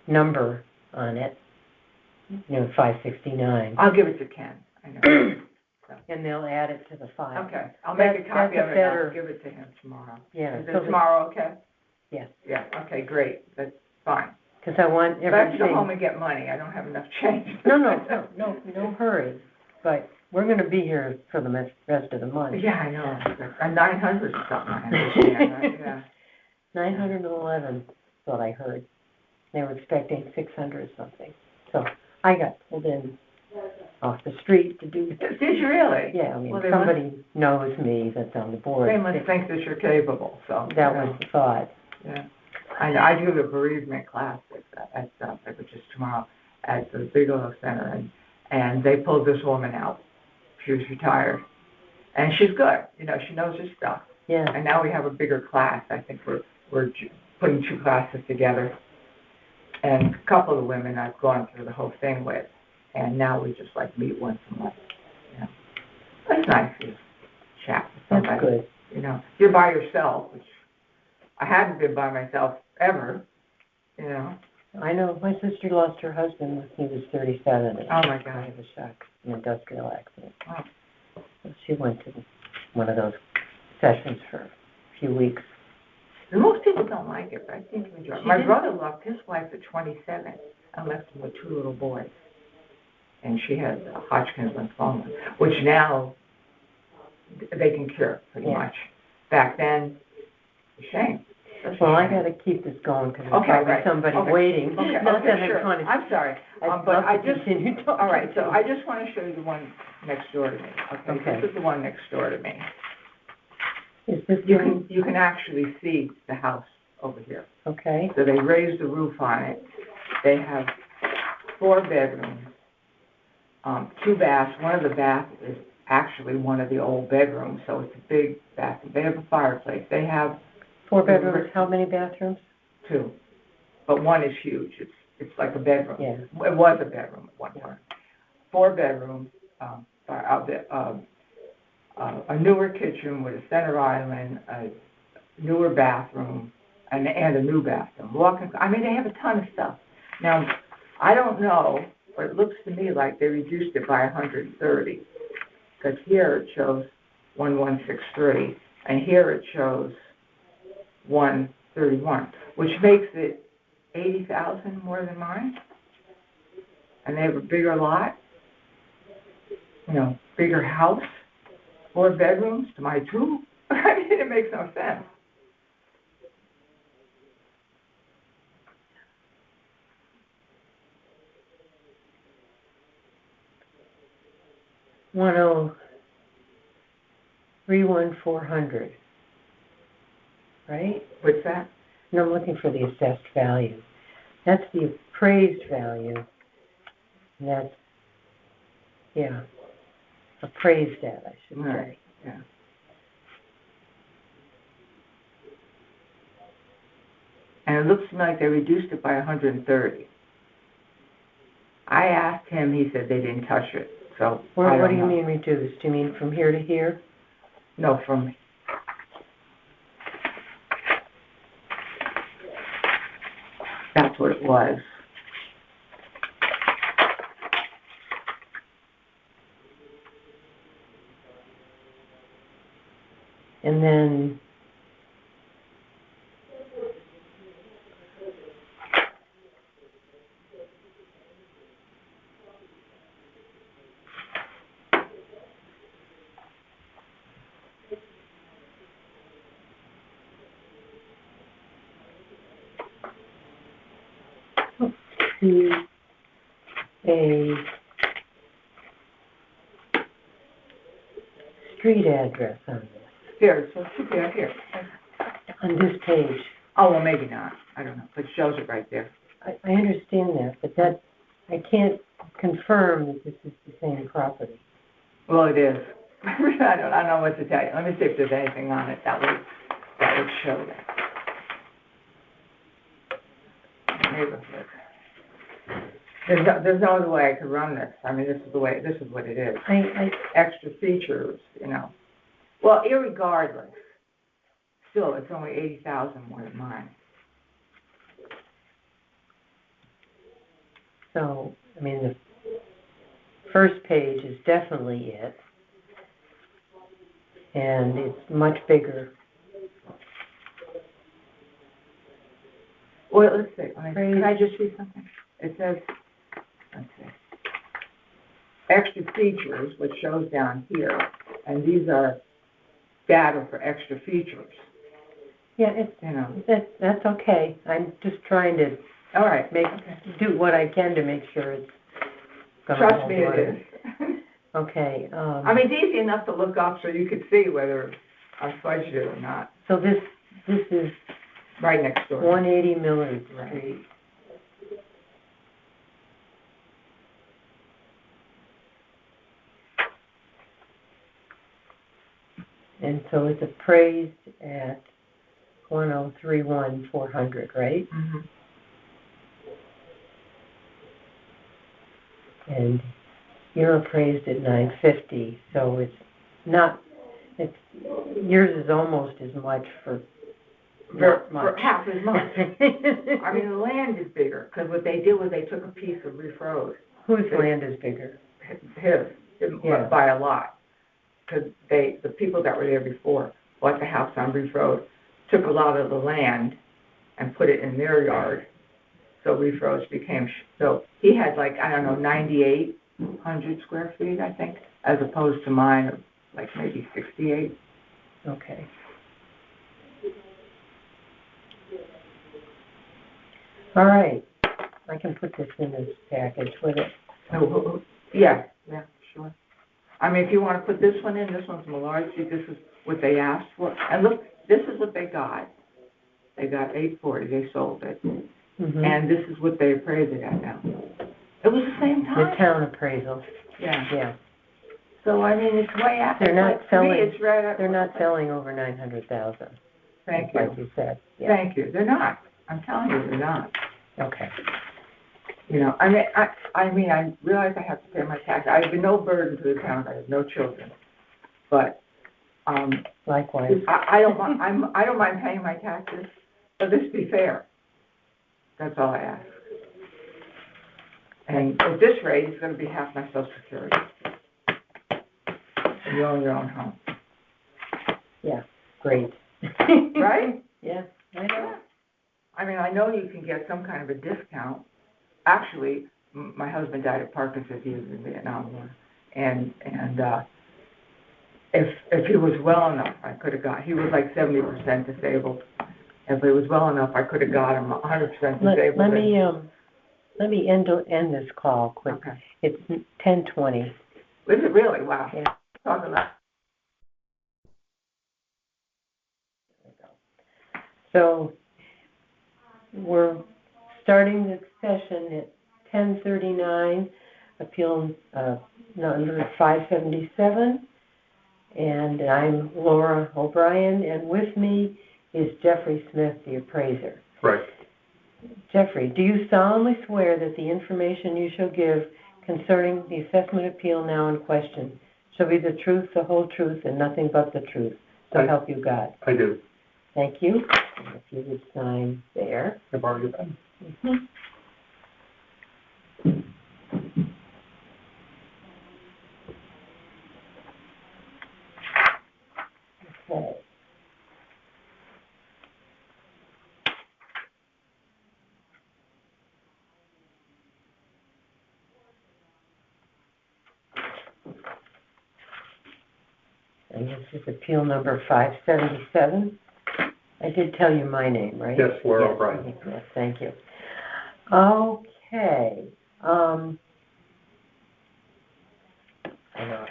number on it, 569. I'll give it to Ken. I know. And they'll add it to the file. Okay, I'll make a copy That's of a it better- and I'll give it to him tomorrow. Yeah. Is so it tomorrow okay? Yes. Yeah, okay, great, that's fine. Because I want If I have to go home everything. and get money, I don't have enough change. No hurry. But we're going to be here for the rest of the month. Yeah, I know, and 900 or something, I understand, right? Yeah. 911 is what I heard. They were expecting 600 or something. So I got pulled in off the street to do. Did you really? Yeah, I mean, Well, they somebody knows me that's on the board. They must think that you're capable, so. That you know. was the thought. Yeah. I do the bereavement class which is tomorrow at the Bigelow Center, and they pulled this woman out. She was retired. And she's good, she knows her stuff. Yeah. And now we have a bigger class. I think we're putting two classes together. And a couple of the women I've gone through the whole thing with, and now we just meet once a month. That's nice to chat with That's somebody. good. You're by yourself, which I hadn't been by myself ever. I know. My sister lost her husband when he was 37. And Oh my died God. of a shock, an industrial accident. Oh. So she went to one of those sessions for a few weeks. And most people don't like it, but I think you enjoy it. She My didn't- brother lost his wife at 27 and left him with two little boys. And she had Hodgkin's lymphoma, which now they can cure pretty Yeah. much. Back then, shame. Such a Well, I shame. got to keep this going because there's Okay, probably right. somebody Okay. waiting. Okay, Not that okay, I'm sure. trying to. I'm sorry. I'd But love I to just, continue talking. all right, so too. I just want to show you the one next door to me, okay? Okay. This is the one next door to me. Is this You can actually see the house over here. okay? So they raised the roof on it. They have 4 bedrooms, 2 baths. One of the baths is actually one of the old bedrooms, so it's a big bathroom. They have a fireplace. They have 4 bedrooms, how many bathrooms? 2, but one is huge. It's like a bedroom. Yeah. It was a bedroom at one time. 4 bedrooms, a newer kitchen with a center island, a newer bathroom, and a new bathroom. They have a ton of stuff. Now, I don't know, but it looks to me like they reduced it by 130. Because here it shows 1163, and here it shows 131, which makes it 80,000 more than mine. And they have a bigger lot, bigger house, 4 bedrooms to my 2. I mean, it makes no sense. $1,031,400, right? What's that? And I'm looking for the assessed value. That's the appraised value. And that's, appraised at, I should say. Right, yeah. And it looks to me like they reduced it by 130. I asked him, he said they didn't touch it, so I What don't do you know. mean reduced? Do you mean from here to here? No, from that's what it was. And then see a street address on this, Here, so it should be right here. on this page. Oh, well, maybe not. I don't know, but it shows it right there. I understand that, but that, I can't confirm that this is the same property. Well, it is. I don't know what to tell you. Let me see if there's anything on it that would show that. Neighborhood. There's no other way I could run this. I mean, this is what it is. Extra features, you know. Well, irregardless, still, it's only 80,000 more than mine. So, I mean, the first page is definitely it. And it's much bigger. Well, let's see. Can I just see something? It says, let's see, extra features, which shows down here, and these are data for extra features. Yeah, it's, You know. that's okay. I'm just trying to All right. do what I can to make sure it's gonna Trust hold me, water. it is. Okay, I mean, it's easy enough to look up so you could see whether I fudged it or not. so this is Right next door. 180 Millard Right. Street. And so it's appraised at 103,400, right? Mm-hmm. And you're appraised at 950, so yours is almost as much for not much. For half as much. I mean, the land is bigger, because what they did was they took a piece of Reef Road. Whose land is bigger? His, Yeah. by a lot. Because the people that were there before bought the house on Reef Road, took a lot of the land and put it in their yard. So Reef Road became, so he had 9,800 square feet, I think, as opposed to mine of maybe 68. Okay. All right. I can put this in this package with it. Yeah, sure. I mean, if you want to put this one in, this one's Millard Street, this is what they asked for. And look, this is what they got. They got $840, they sold it. Mm-hmm. And this is what they appraised it at now. It was the same The time. town appraisal. Yeah. Yeah. So, I mean, it's way out. They're not To me, selling- it's right They're not selling over 900,000. Thank Like you. you said. Yeah. Thank you. They're not. I'm telling you, they're not. Okay. You know, I mean, I realize I have to pay my tax. I have no burden to the town. I have no children. But, Likewise. I don't mind, I don't mind paying my taxes, but this be fair. That's all I ask. And at this rate, it's going to be half my Social Security. And you own your own home. Yeah. Great. Right? Yeah. I know. I mean, I know you can get some kind of a discount. Actually, my husband died of Parkinson's. He was in the Vietnam War. And if he was well enough, I could have got, he was 70% disabled. If he was well enough, I could have got him 100% disabled. Let me end this call quick. Okay. It's 10:20. Is it really? Wow. Yeah. Talk about. So we're starting the session at 10:39, appeal number 577, and I'm Laura O'Brien, and with me is Jeffrey Smith, the appraiser. Right. Jeffrey, do you solemnly swear that the information you shall give concerning the assessment appeal now in question shall be the truth, the whole truth, and nothing but the truth? So help you God. I do. Thank you. If you would sign there. I've already done. Mm-hmm. Okay. And this is appeal number 577. I did tell you my name, right? Yes, Laura Yes, O'Brien. yes, thank you. Okay. Okay, I know I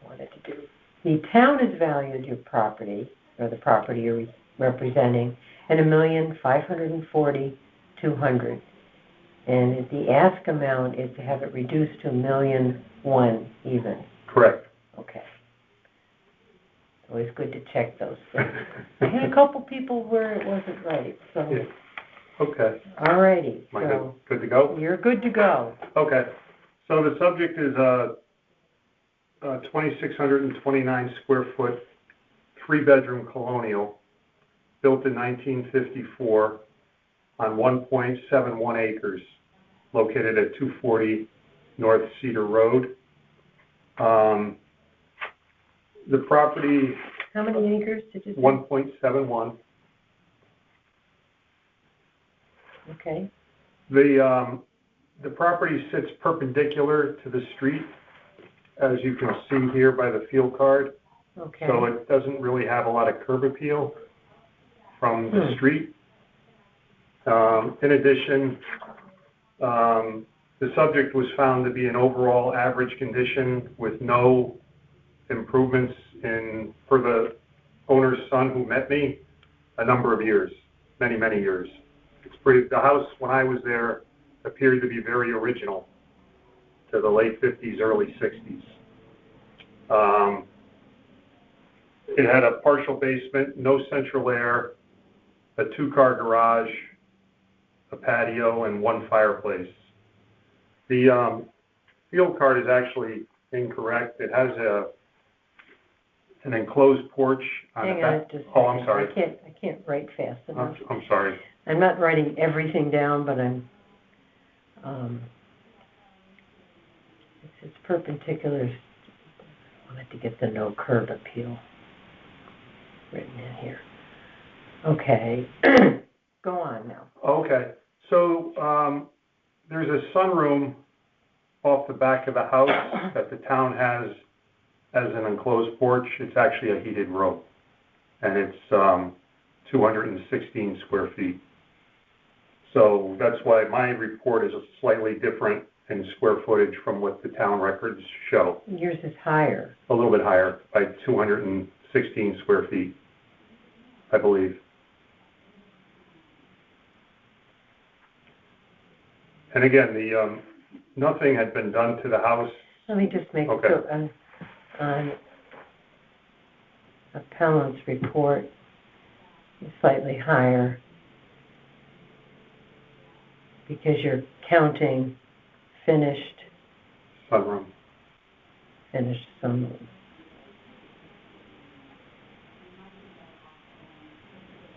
wanted to do. The town has valued your property, or the property you're representing, at $1,540,200. And the ask amount is to have it reduced to $1,000,001 even. Correct. Okay. Always good to check those things. I had a couple people where it wasn't right, so. Yeah. Okay. All righty, Am I so good to go? you're good to go. Okay. So the subject is a 2,629 square foot, 3-bedroom colonial, built in 1954 on 1.71 acres, located at 240 North Cedar Road. The property, How many acres did you say? 1.71. Okay, The property sits perpendicular to the street, as you can see here by the field card. okay. So it doesn't really have a lot of curb appeal from the street. In addition, the subject was found to be in overall average condition with no improvements for the owner's son who met me, a number of years, many, many years. The house, when I was there, appeared to be very original to the late 50s, early 60s. It had a partial basement, no central air, a 2-car garage, a patio, and 1 fireplace. The field card is actually incorrect. It has an enclosed porch on the Hang on back. just a Oh, I'm second. sorry. I can't write fast enough. I'm sorry. I'm not writing everything down, but it's perpendicular. I wanted to get the no curb appeal written in here. Okay, go on now. Okay, so there's a sunroom off the back of the house that the town has as an enclosed porch. It's actually a heated room, and it's 216 square feet. So that's why my report is slightly different in square footage from what the town records show. Yours is higher. A little bit higher, by 216 square feet, I believe. And again, nothing had been done to the house. Let me just make, Okay. so, on appellant's report is slightly higher because you're counting finished Sunroom. sunroom.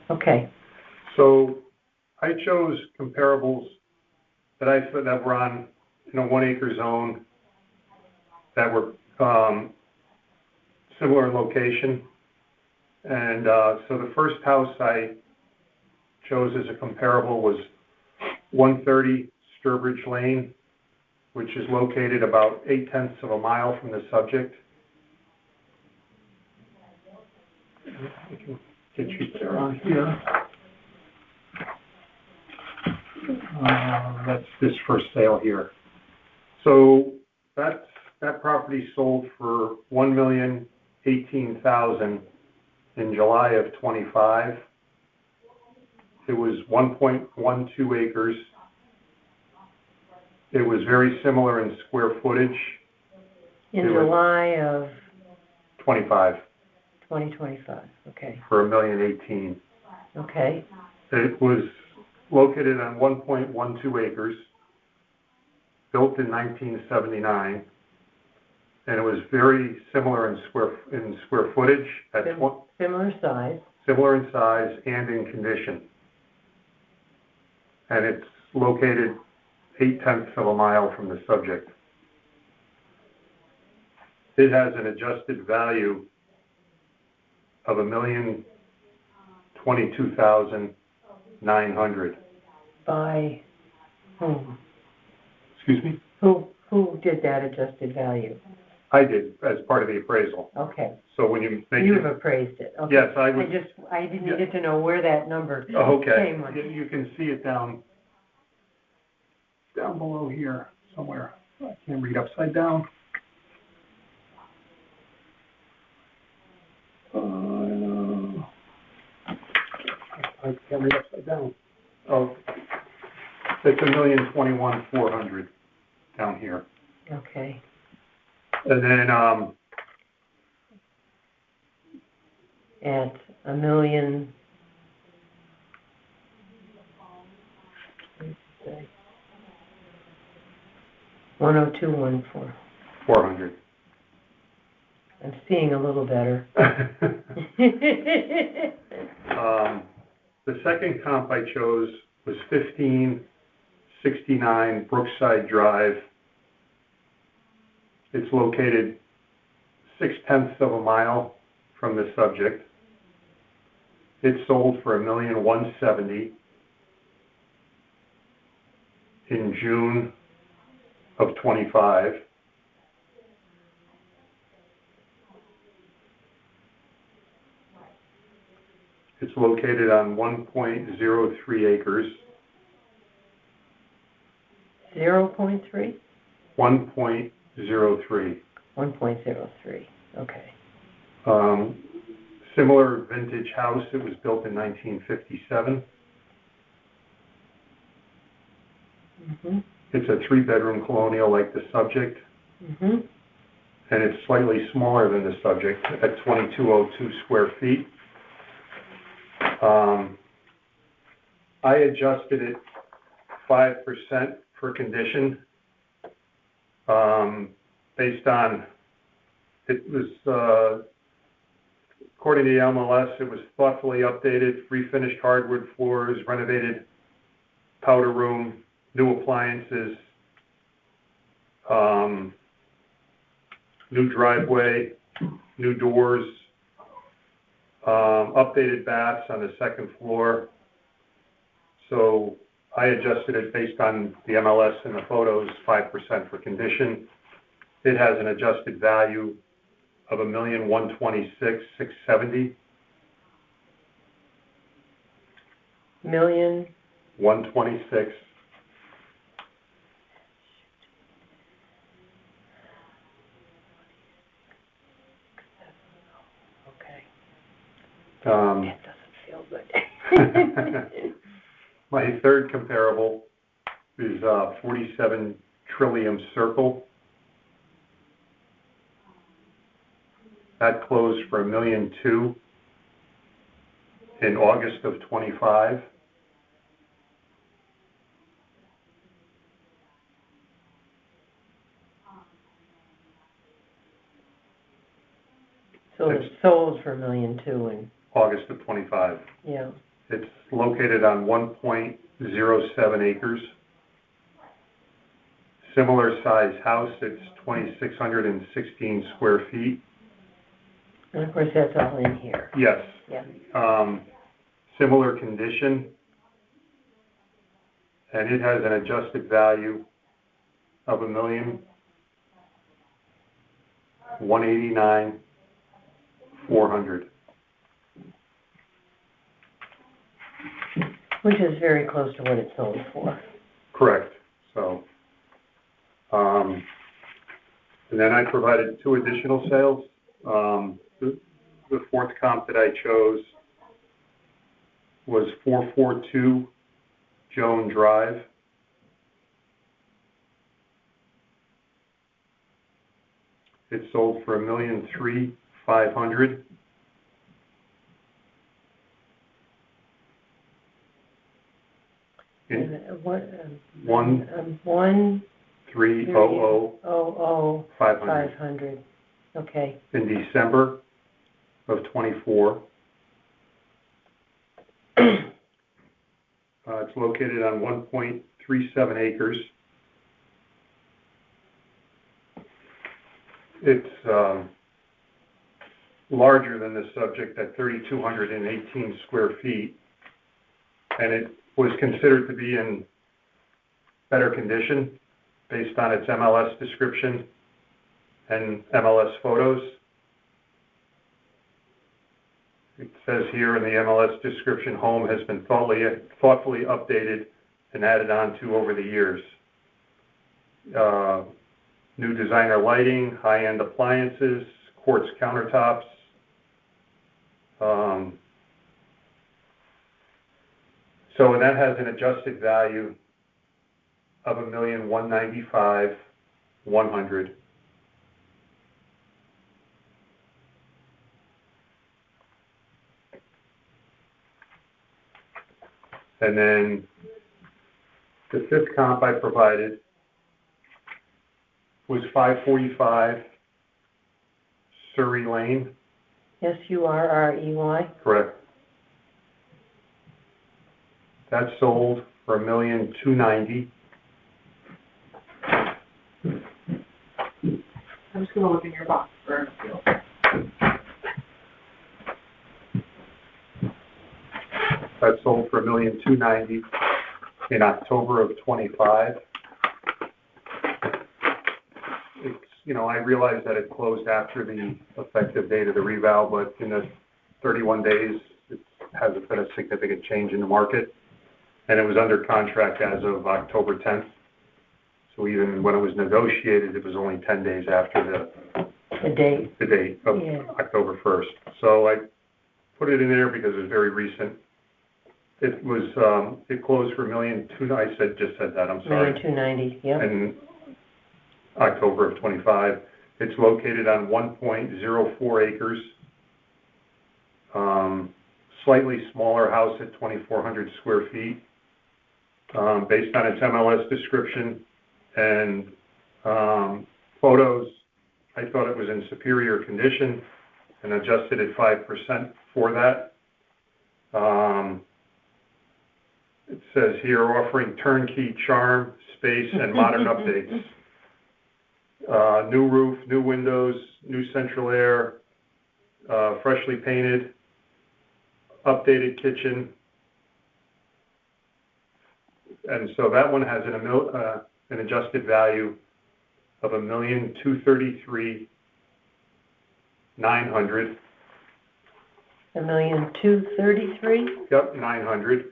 Okay, So I chose comparables that were on, 1 acre zone that were similar in location. And so the first house I chose as a comparable was 130 Sturbridge Lane, which is located about 0.8 of a mile from the subject. I can get you there on here. That's this for sale here. So that property sold for $1,018,000 in July of 25. It was 1.12 acres. It was very similar in square footage. in It was- July of 25 2025, okay, for $1,018,000. okay, It was located on 1.12 acres, built in 1979, and it was very similar in square footage, similar size, similar in size and in condition. And it's located 0.8 of a mile from the subject. It has an adjusted value of $1,022,900. by whom? Excuse me? Who did that adjusted value? I did, as part of the appraisal. Okay, So when you make you've it... appraised it, okay. Yes, I was... I needed to know where that number Oh, okay. came from. You can see it down down below here somewhere. I can't read upside down. I can't read upside down. Oh, it's 1,021,400 down here. Okay. And then, At a million. Let's say, 10214. 400. I'm seeing a little better. The second comp I chose was 1569 Brookside Drive. It's located 0.6 of a mile from the subject. It sold for $1,170,000 in June of 25. It's located on 1.03 acres. 0.3? 1.03. 1.03, okay. Similar vintage house. It was built in 1957. Mm-hmm. It's a 3-bedroom colonial like the subject, Mm-hmm. and it's slightly smaller than the subject at 2202 square feet. I adjusted it 5% for condition, based on, it was, according to the MLS, it was thoughtfully updated, refinished hardwood floors, renovated powder room, new appliances, new driveway, new doors, updated baths on the second floor. So I adjusted it based on the MLS and the photos, 5% for condition. It has an adjusted value of $1,126,670. Million, 126. okay. Um, That doesn't feel good. My third comparable is 47 Trillium Circle. That closed for $1,200,000 in August of 25. So it sold for $1.2 million in, August of 25. yeah. It's located on 1.07 acres. Similar size house, it's 2,616 square feet. And of course, that's all in here, Yes. yeah. Similar condition. And it has an adjusted value of $1,189,400. Which is very close to what it sold for. Correct. So, and then I provided 2 additional sales. The fourth comp that I chose was 442 Joan Drive. It sold for $1,303,500. What, 1,300,500 okay. in December of 24. It's located on 1.37 acres. It's larger than the subject at 3,218 square feet, and it was considered to be in better condition based on its MLS description and MLS photos. It says here in the MLS description, home has been thoughtfully updated and added on to over the years. new designer lighting, high-end appliances, quartz countertops. So, and that has an adjusted value of $1,195,100. And then the fifth comp I provided was 545 Surrey Lane. Surrey. Correct. That sold for $1,290,000. I'm just gonna look in your box for an appeal. That sold for $1,290,000 in October of '25. It's, you know, I realize that it closed after the effective date of the reval, but in the 31 days, it hasn't been a significant change in the market. And it was under contract as of October 10th. So even when it was negotiated, it was only 10 days after The date. the date of October 1st. So I put it in there because it was very recent. It was, it closed for just said that, I'm sorry. $1,290,000, yep. In October of '25. It's located on 1.04 acres. Slightly smaller house at 2,400 square feet. Based on its MLS description and photos, I thought it was in superior condition and adjusted at 5% for that. It says here offering turnkey charm, space, and modern updates. New roof, new windows, new central air, freshly painted, updated kitchen. And so that one has an adjusted value of $1,233,900. $1,233,000? Yep, 900.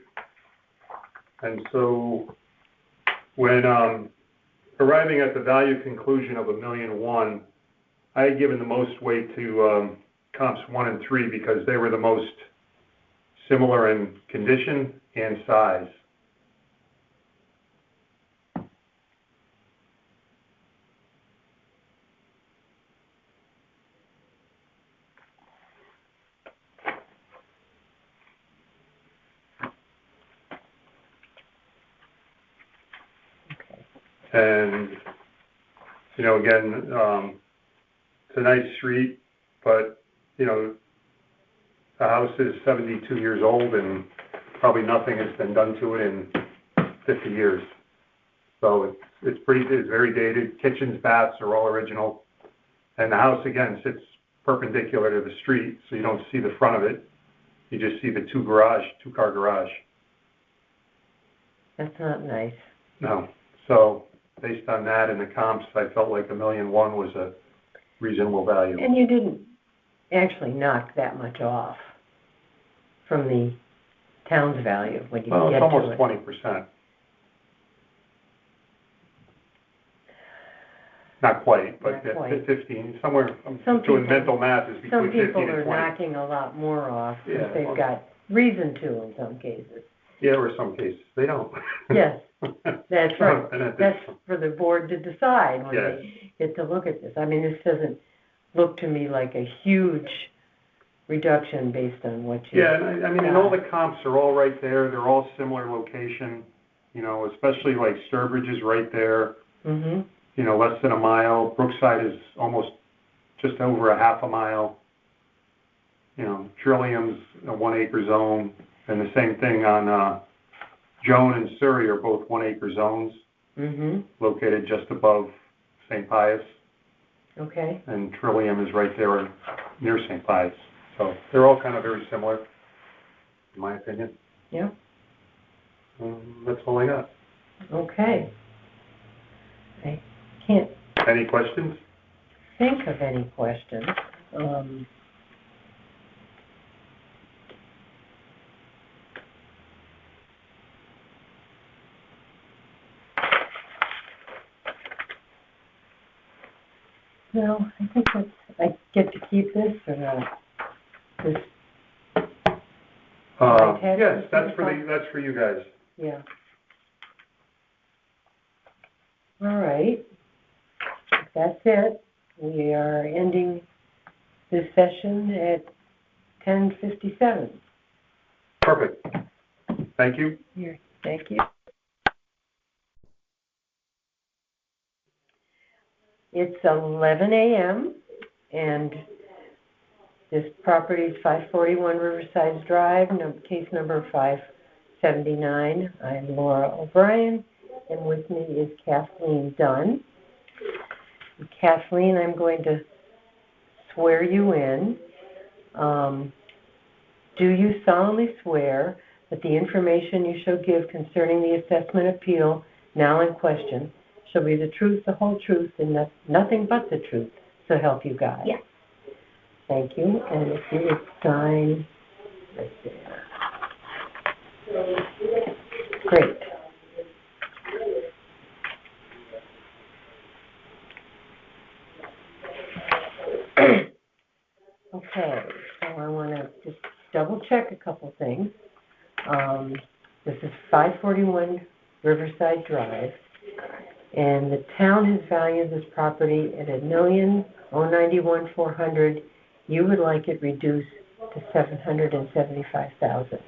And so when arriving at the value conclusion of $1,000,001, I had given the most weight to comps 1 and 3 because they were the most similar in condition and size. And, you know, again, it's a nice street, but, you know, the house is 72 years old and probably nothing has been done to it in 50 years. So it's very dated. Kitchens, baths are all original. And the house, again, sits perpendicular to the street, so you don't see the front of it. You just see the two-car garage. That's not nice. No. So based on that and the comps, I felt like $1,000,001 was a reasonable value. And you didn't actually knock that much off from the town's value when you get to it. Well, it's almost 20%. Not quite, but Not quite. 15, somewhere, I'm Some doing people- mental math, is Some between 15 people and are 20. knocking a lot more off Yeah, if they've well- got reason to in some cases. Yeah, or some cases, they don't. Yes, that's right. And at That's this- for the board to decide when Yes. they get to look at this. I mean, this doesn't look to me like a huge reduction based on what you... Yeah, and I mean, and all the comps are all right there. They're all similar location, you know, especially like Sturbridge is right there, Mm-hmm. you know, less than a mile. Brookside is almost just over a half a mile. You know, Trillium's a 1 acre zone, and the same thing on Joan and Surrey are both 1 acre zones, Mm-hmm. located just above St. Pius, Okay. and Trillium is right there near St. Pius. So they're all kind of very similar, in my opinion. Yeah. That's all I got. Okay. I can't Any questions? think of any questions. No, I think that's, I get to keep this or not? This, Right, have Yes, some that's for you guys. yeah. All right. That's it. We are ending this session at 10:57. Perfect. Thank you. Here, thank you. It's 11 a.m. and this property is 541 Riverside Drive, case number 579. I'm Laura O'Brien, and with me is Kathleen Dunn. And Kathleen, I'm going to swear you in. Do you solemnly swear that the information you shall give concerning the assessment appeal now in question shall be the truth, the whole truth, and nothing but the truth, so help you God? Yes. Thank you. And if you would sign right there. Great. Okay, so I want to just double check a couple things. This is 541 Riverside Drive, and the town has valued this property at $1,091,400. You would like it reduced to $775,000.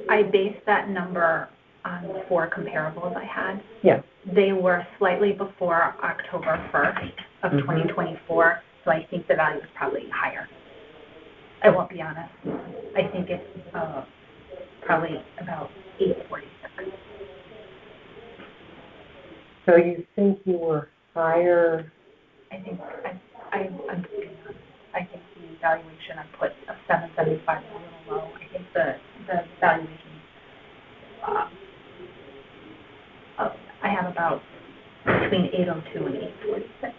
I based that number on 4 comparables I had. Yeah. They were slightly before October 1st of 2024, so I think the value is probably higher. I won't be honest. I think it's probably about $846. So you think you were higher? I think I think the valuation I put of 775 is a little low. I think the valuation I have about between 802 and 846.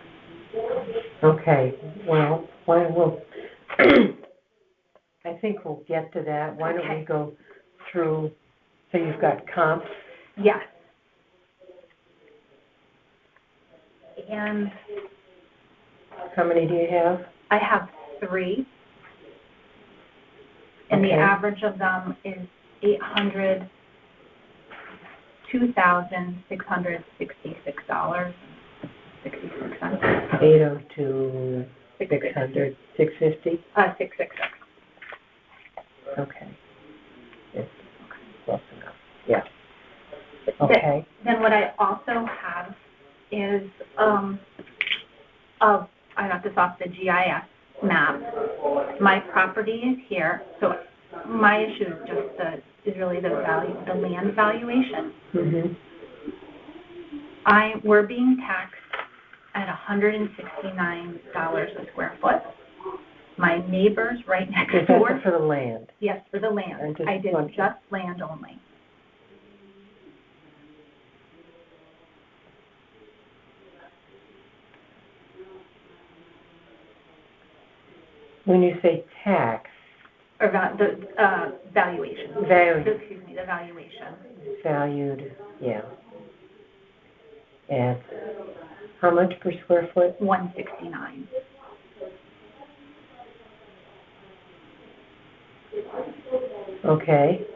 Okay. Well, I think we'll get to that. Why don't we go through? So you've got comps. Yes. And How many do you have? I have 3, and the Okay. average of them is $2,666.66. 802, 600, 650? 666. Okay. It's close enough. Yeah. Okay. Then what I also have is, I got this off the GIS map. My property is here, so my issue is just is really the land valuation. Mm-hmm. We're being taxed at $169 a square foot. My neighbors right next Is door. that for the land? Yes, for the land. I did just land only. When you say tax, Or the valuation. Excuse me, the valuation. Valued, yeah. At how much per square foot? $169. Okay.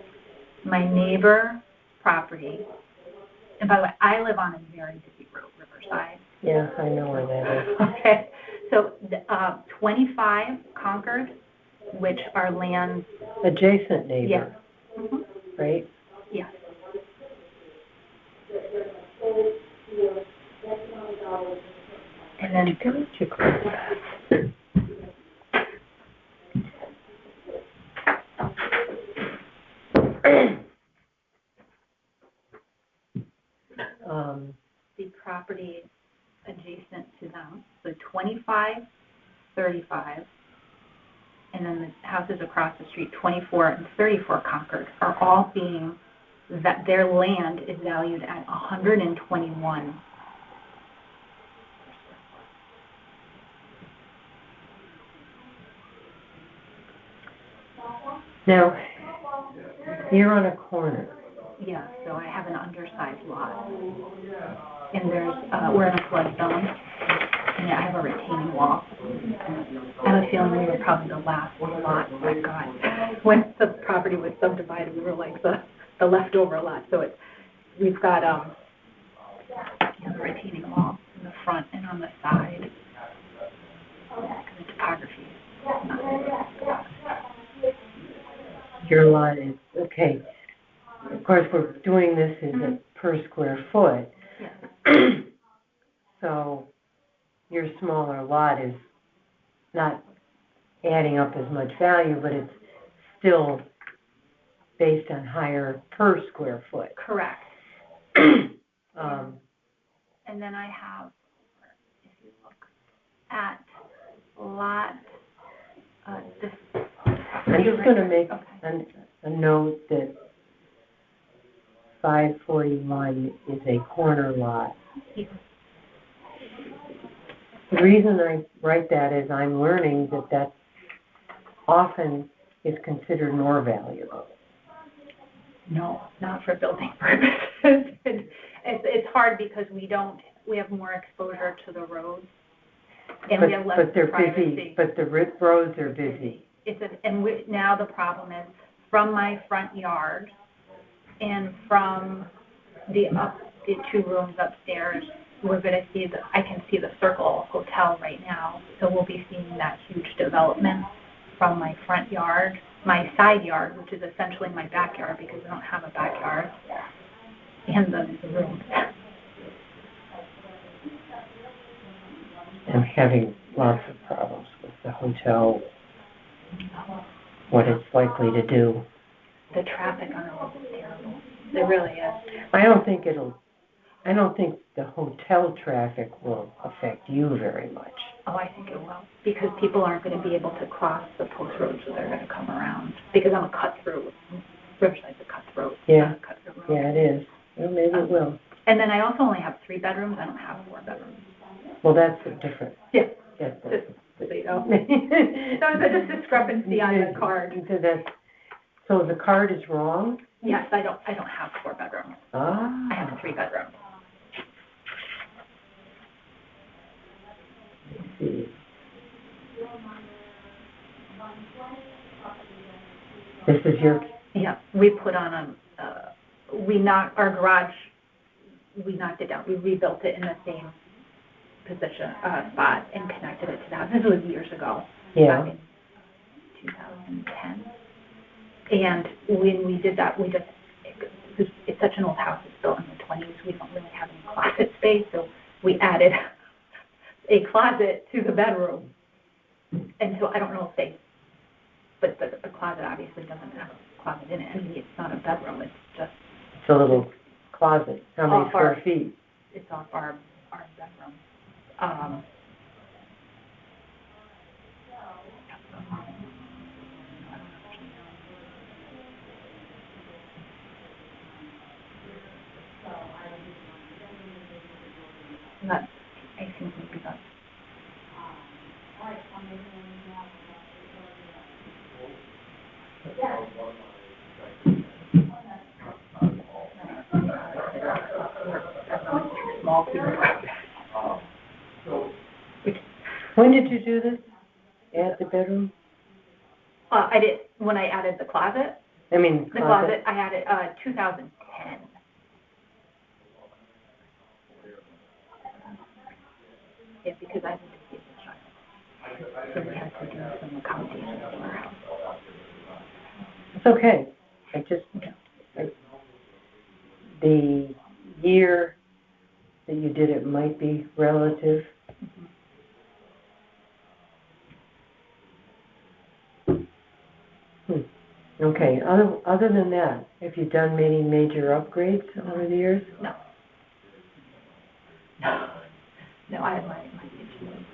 My neighbor property, and by the way, I live on a very busy road, Riverside. Yeah, I know where that is. Okay, so 25 Concord, which are land. Adjacent neighbor, Yes. Mm-hmm. right? Yes. And then the property adjacent to them, so 25, 35, and then the houses across the street, 24 and 34 Concord, are all being, that their land is valued at $121. Now, you're on a corner. Yeah, so I have an undersized lot. And there's, we're in a flood zone. and I have a retaining wall. I have a feeling we were probably the last lot that got, when the property was subdivided, we were like the leftover lot. So we've got, you know, the retaining wall in the front and on the side. The topography is not Your lot is, okay. Of course, we're doing this as a per square foot. Yeah. So your smaller lot is not adding up as much value, but it's still based on higher per square foot. correct. Um, And then I have, if you look at lot, this. I'm just going to make Okay. a note that 541 is a corner lot. Yeah. The reason I write that is I'm learning that that often is considered more valuable. No, not for building purposes. It's hard because we have more exposure to the roads, and we have less But they're privacy. busy, but the roads are busy. Now the problem is, from my front yard and from the two rooms upstairs, I can see the Circle Hotel right now, so we'll be seeing that huge development from my front yard, my side yard, which is essentially my backyard because I don't have a backyard, and the rooms. I'm having lots of problems with the hotel, what it's likely to do. The traffic on the road is terrible. It really is. I don't think the hotel traffic will affect you very much. Oh, I think it will, because people aren't going to be able to cross the post road, so they're going to come around. Because I'm a cut-through. Riverside's a cut-through. Yeah. Not a cut-through road. Yeah, it is. Well, maybe it will. And then I also only have 3 bedrooms. I don't have 4 bedrooms. Well, that's different. Yeah. Yes. Just so you know. So there's a discrepancy on the card. So the card is wrong? Yes, I don't have 4 bedrooms. Ah. I have 3 bedrooms. Let's see. This is your, Yeah, we put on our garage, we knocked it down. We rebuilt it in the same position, spot, and connected it to the house. This was years ago. yeah. Back in 2010. And when we did that, it's such an old house, it's built in the 20s, we don't really have any closet space, so we added a closet to the bedroom. And so I don't know if but the closet obviously doesn't have a closet in it. I mean, it's not a bedroom, it's just. It's a little closet. How many square feet? It's off our bedroom. I think maybe that's. Small people. When did you do this? Add the bedroom? I did, when I added the closet. I mean, The closet, I added, 2010. Yeah, because I went to see the child. So we had to do some accommodations to our house. It's okay. The year that you did it might be relative. Okay, other than that, have you done many major upgrades over the years? No. No, I have my kitchen.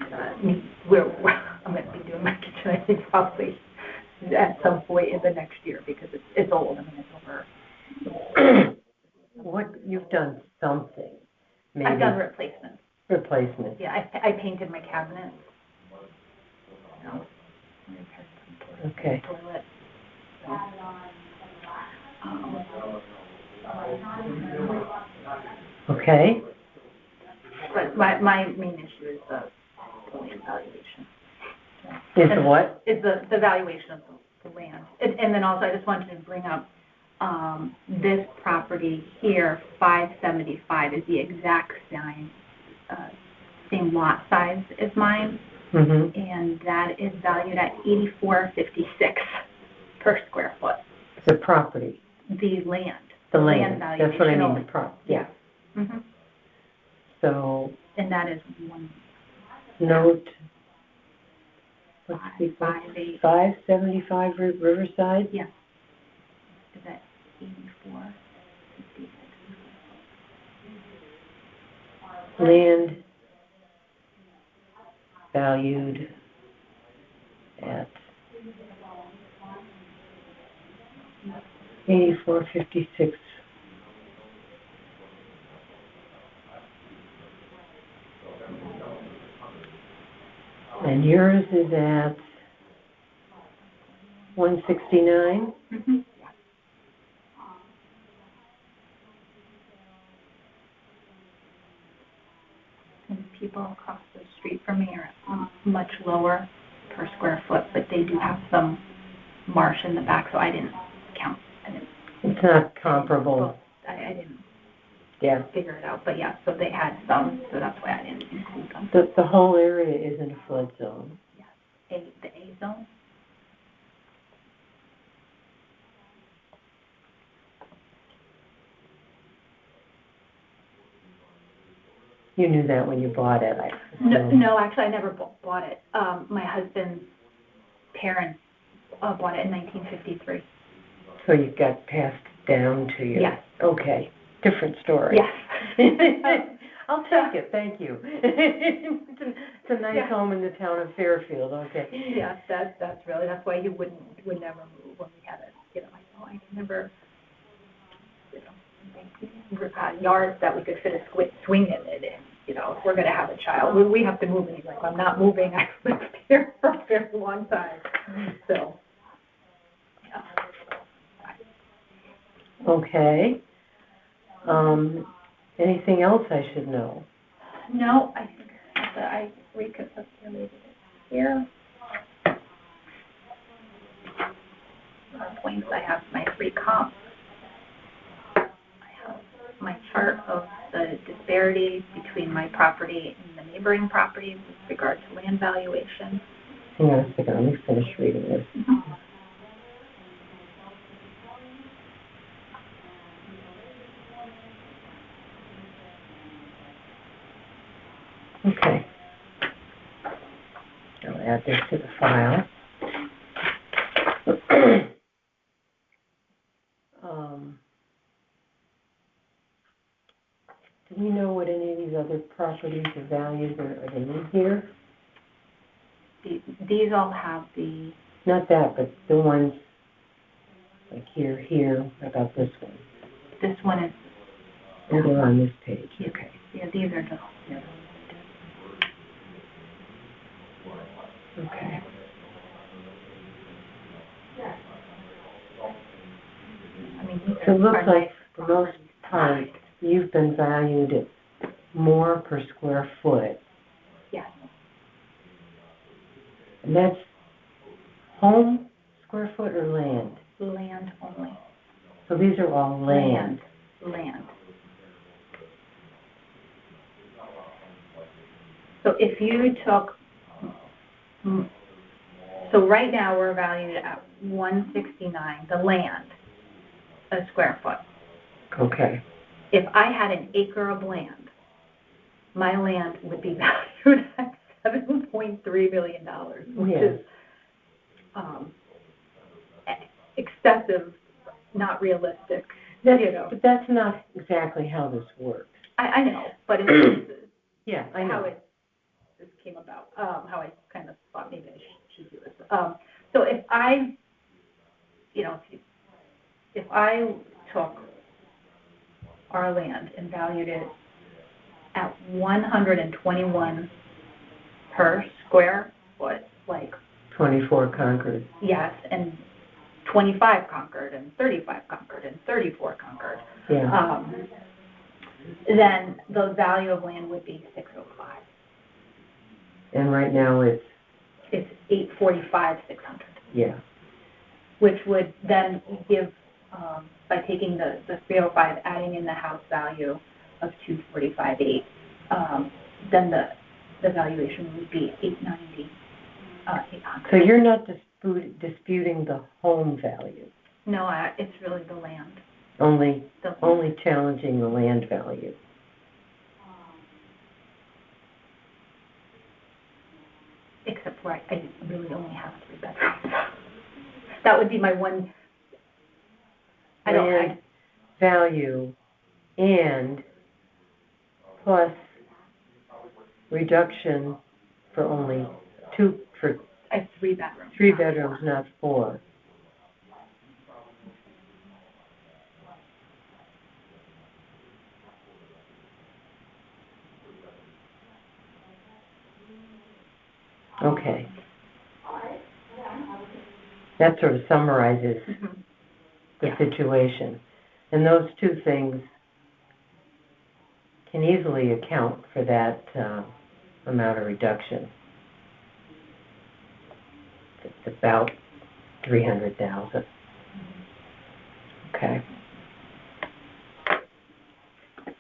I'm going to be doing my kitchen, I think, probably at some point in the next year, because it's old. I mean, it's over. You've done something, maybe. I've done replacements. Replacements. Yeah, I painted my cabinets. You know, repaired some Okay. toilet. Okay. but my main issue is the land valuation. Is the what? Is the valuation of the land. And then also, I just wanted to bring up, this property here, 575, is the exact same lot size as mine, Mm-hmm. and that is valued at $84.56 per square foot. The property, The land. the land, valuation. that's what I mean, the yeah. Mm-hmm. So, And that is one note, what's the, 558. 575 Riverside? Yeah. Is that 84.56? Land valued at $84.56. And yours is at 169? Mm-hmm. And people across the street from me are much lower per square foot, but they do have some marsh in the back, so I didn't count. It's not comparable, I didn't yeah. figure it out, but yeah, so they had some, so that's why I didn't include them. The whole area is in a flood zone. The A zone? You knew that when you bought it, I assume. No, actually, I never bought it. My husband's parents bought it in 1953. So you got passed down to you? Yes. Okay, different story. Yes. I'll take it, thank you. It's a nice Yeah. home in the town of Fairfield, okay. Yeah, that's why he would never move when we had it. You know, I can never, make yards that we could fit a swing in it, and you know, if we're going to have a child, we have to move. And he's like, I'm not moving. I've lived here for a very long time. So, yeah. Okay. Anything else I should know? No, I think that I recapitulated it here. Points, I have my free comp. I have my chart of the disparity between my property and the neighboring property with regard to land valuation. Hang on a second, let me finish reading this. Okay. I'll add this to the file. Do you know what any of these other properties or values are they in here? These all have the... Not that, but the ones like here, what about this one? This one is... Oh, they're on this page, okay. Yeah, these are just... Okay. I mean, these So it looks are like nice for most part, you've been valued at more per square foot. Yes. And that's home square foot or land? Land only. So these are all land. Land. So if you took, so right now we're valued at $169, the land, a square foot. Okay. If I had an acre of land, my land would be valued at $7.3 million, which is excessive, not realistic. But that's not exactly how this works. I know, but it's Yeah, I how know. this came about, how I kind of thought maybe I should do this. So if I, if I took our land and valued it at 121 per square foot, like 24 Concord. yes, and 25 Concord and 35 Concord and 34 Concord, Yeah. then the value of land would be $6 And right now it's, It's 845,600, yeah, which would then give, by taking the 305, adding in the house value of 245,800, then the valuation would be 890, 800. so you're not disputing the home value, No, it's really the land. only The challenging the land value. Except for I really only have 3 bedrooms. That would be my one. Land value and plus reduction for only I have 3 bedrooms. 3 bedrooms, not 4. Okay. That sort of summarizes Mhm. the Yeah. situation. And those two things can easily account for that amount of reduction. It's about 300,000. Okay.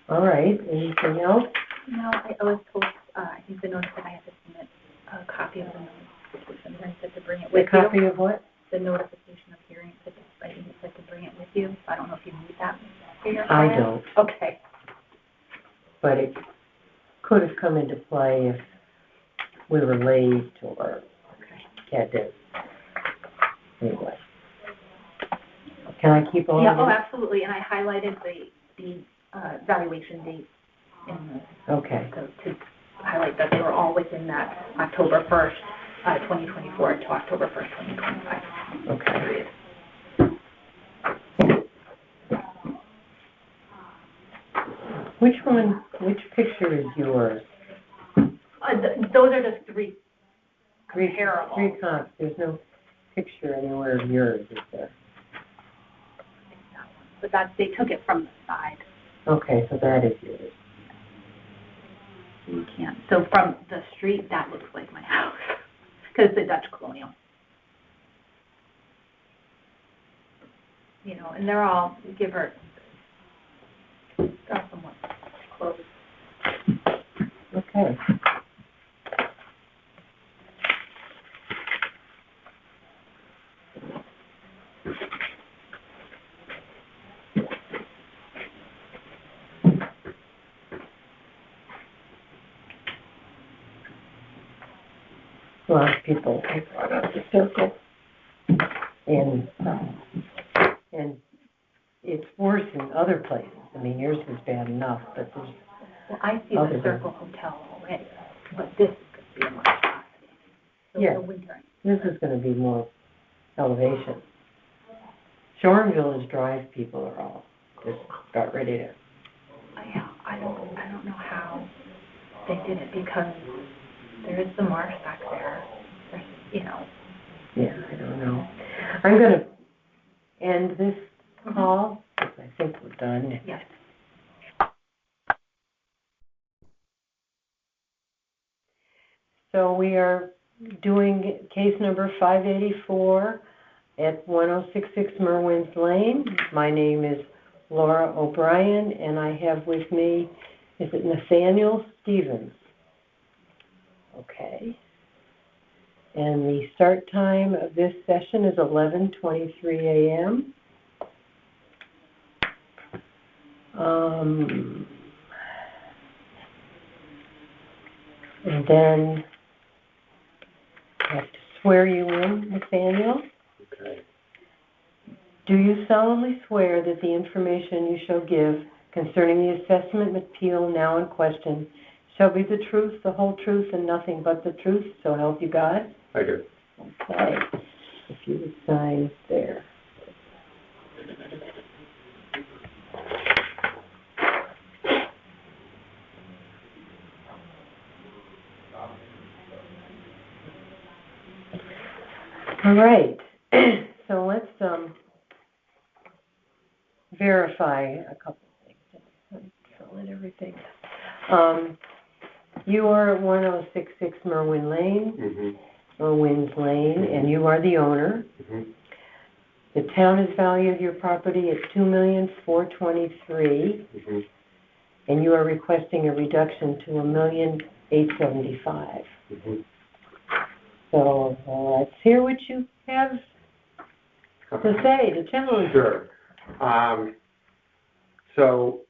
All right, anything else? No, I was told, I think the notice that I had to submit a copy of the notification, and I said to bring it A with copy you. of what? The notification of hearing, I think it said to bring it with you. I don't know if you need that for your I file. don't, Okay. but it could have come into play if we were late or had to, anyway. Can I keep all Yeah, of oh, this? absolutely, and I highlighted the valuation date in Okay, to highlight that they were all within that October 1st, 2024 to October 1st, 2025 okay. period. Which picture is yours? Those are the 3 Three comparable. comps, there's no picture anywhere of yours, is there? But they took it from the side. Okay, so that is yours. You can't. So from the street, that looks like my house, because it's a Dutch colonial. You know, and they're all, they're somewhat close. Okay. A lot of people have brought up the circle, and it's worse in other places. I mean, yours is bad enough, but there's Well, I see Other the than- Circle Hotel already, but this is going to be a monstrosity. So Yeah. the winter. this is going to be more elevation. Shoreham Village Drive people are all just about ready to. I don't know how they did it, because there is the marsh back there. There's, you know. Yeah, I don't know. I'm going to end this call, because I think we're done. Yes. So we are doing case number 584 at 1066 Merwins Lane. My name is Laura O'Brien, and I have with me, is it Nathaniel Stevens? Okay. And the start time of this session is 11:23 a.m. And then I have to swear you in, Nathaniel. Okay. Do you solemnly swear that the information you shall give concerning the assessment appeal now in question shall be the truth, the whole truth, and nothing but the truth, so help you God? I do. Okay. If you would sign there. All right. So let's verify a couple of things. Fill in everything. You are at 1066 Merwin Lane, Mm-hmm, Merwin's Lane, and you are the owner. mm-hmm, The town has valued your property at $2,423,000, mm-hmm. and you are requesting a reduction to $1,875,000. Mm-hmm. So let's hear what you have to say to tell us. Sure. So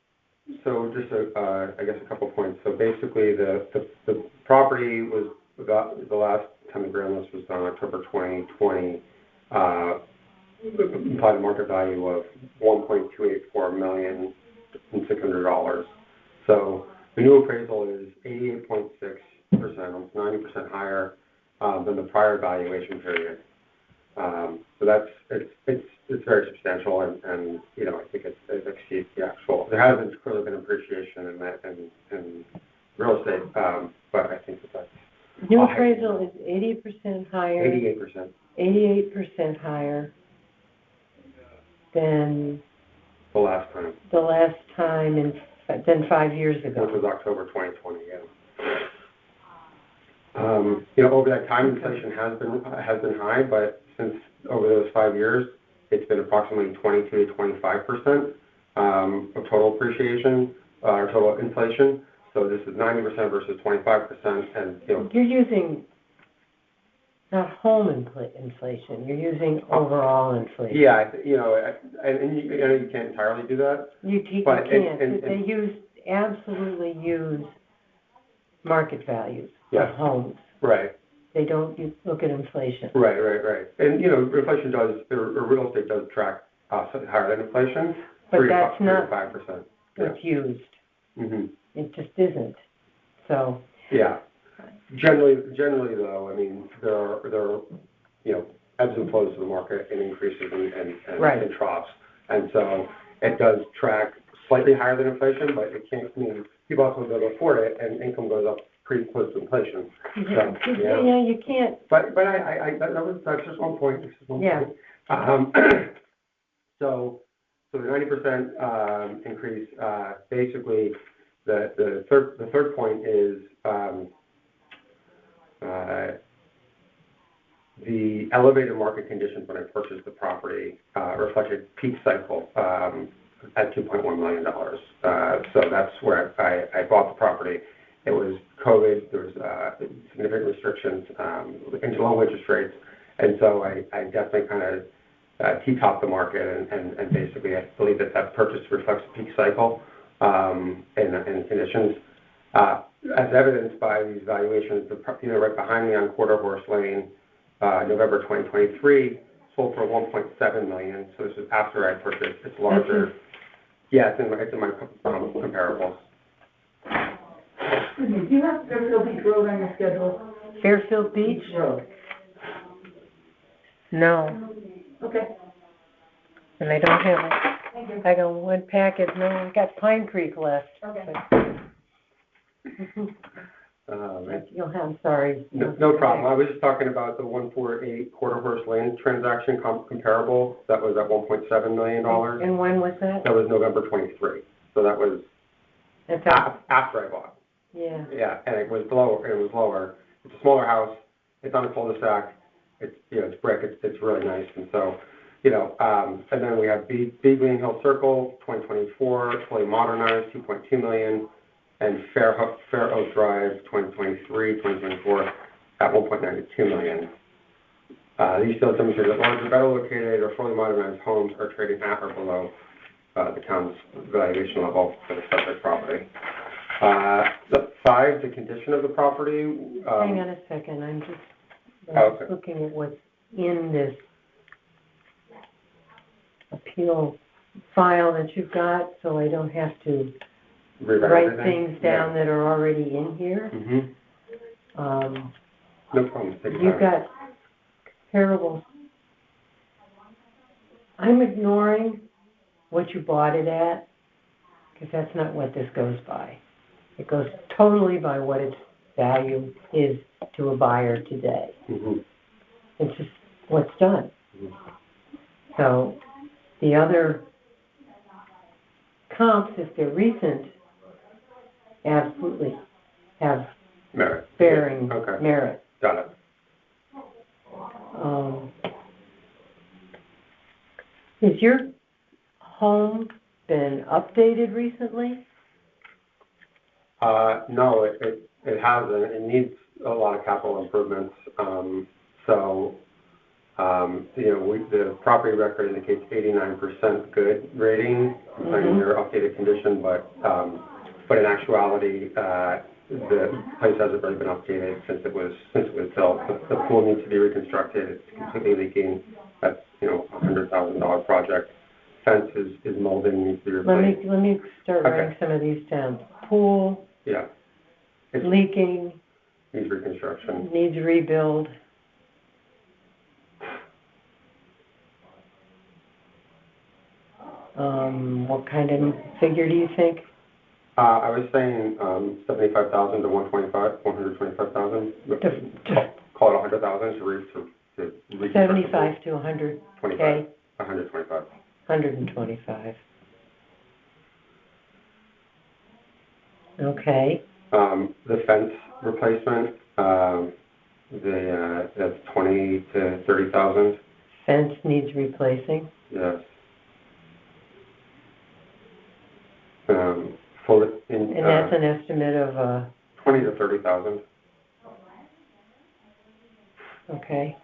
just I guess a couple points. So basically, the property was about the last time the ground list was done, October 2020. Implied market value of $1.284 million and $600. So the new appraisal is 88.6%, almost 90% higher than the prior valuation period. So that's it's very substantial, and you know, I think it exceeds the actual. There has clearly been appreciation in real estate, but I think that's New appraisal is 80% higher. 88%. 88% higher than The last time, than 5 years ago. which was October 2020. Yeah. You know, over that time, inflation has been high, but since over those 5 years, it's been approximately 22 to 25% of total appreciation or total inflation. So this is 90% versus 25%, and you know. You're using not home inflation. You're using overall inflation. Yeah, you know, and you know, you can't entirely do that. You can't. They absolutely use market values of homes. Right. They don't look at inflation. Right. And, you know, inflation does, or real estate does track higher than inflation. But that's not 5%. what's used. Mm-hmm. It just isn't. So. Yeah. Generally though, I mean, there are, you know, ebbs and flows to the market and increases and troughs. And so it does track slightly higher than inflation, but it can't mean people also be able to afford it, and income goes up pretty close to inflation. So, yeah, you can't. But that's just one point. Point. So the 90% increase, basically, the third point is the elevated market conditions when I purchased the property reflected peak cycle at $2.1 million. So that's where I bought the property. It was COVID. There was significant restrictions into low interest rates, and so I definitely kind of T-topped the market, and basically I believe that purchase reflects the peak cycle and conditions. As evidenced by these valuations, you know, right behind me on Quarter Horse Lane, November 2023, sold for $1.7 million. So this is after I purchased. It's larger. Yeah, it's in my comparables. Excuse me, do you have Fairfield Beach Road on your schedule? Fairfield Beach? Road. No. Okay. And I don't have it. Thank you. I got one packet. No, I got Pine Creek left. Okay. I'm sorry. No problem. I was just talking about the 148 Quarter Horse Lane transaction comparable. That was at $1.7 million. And when was that? That was November 23. So that was after I bought. Yeah. Yeah, and it was lower. It's a smaller house. It's on a cul-de-sac. It's, you know, it's brick. It's really nice. And so, you know, and then we have Green Hill Circle, 2024, fully modernized, $2.2 million. And Fair Oak Drive, 2024, at $1.92 million. These deals demonstrate that larger, better located, or fully modernized homes are trading at or below the town's valuation level for the subject property. The condition of the property. Hang on a second. I'm just looking at what's in this appeal file that you've got, so I don't have to write things down that are already in here. Mm-hmm. No problem. You've got comparables. I'm ignoring what you bought it at, because that's not what this goes by. It goes totally by what its value is to a buyer today. Mm-hmm. It's just what's done. Mm-hmm. So the other comps, if they're recent, absolutely have Merit. bearing Okay. merit. Got it. Has your home been updated recently? No, it hasn't. It needs a lot of capital improvements. The property record indicates 89% good rating, in their updated condition, but in actuality, the place hasn't really been updated since it was built. The pool needs to be reconstructed. It's completely leaking. That's, $100,000 project. Fence is molding, needs to be replaced. Let me start Okay. writing some of these down. Pool, Yeah. It's leaking, needs reconstruction. needs rebuild. What kind of figure do you think? I was saying 75,000 to 125,000. Call it 100,000 to reconstruct. 75 to 100, 25. okay, 125. 125. Okay, The fence replacement, that's 20 to 30,000. fence needs replacing. Yes. And that's an estimate of, 20 to 30,000. okay,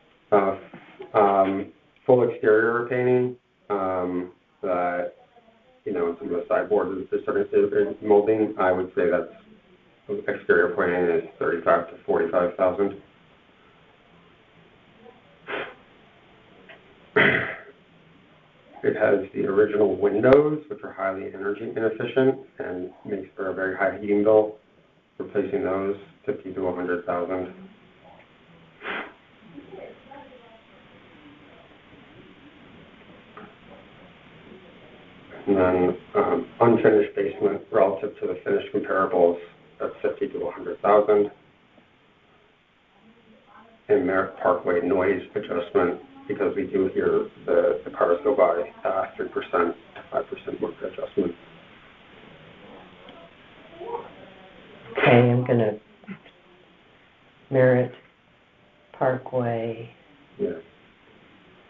Full exterior painting, some of the sideboards is starting to molding. I would say that's exterior painting is 35 to 45,000. It has the original windows, which are highly energy inefficient and makes for a very high heating bill. Replacing those, 50 to 100,000. And then unfinished basement relative to the finished comparables, that's 50 to 100,000. And Merritt Parkway noise adjustment, because we do hear the cars go by, 3% to 5% market adjustment. okay, I'm gonna, Merritt Parkway, Yeah.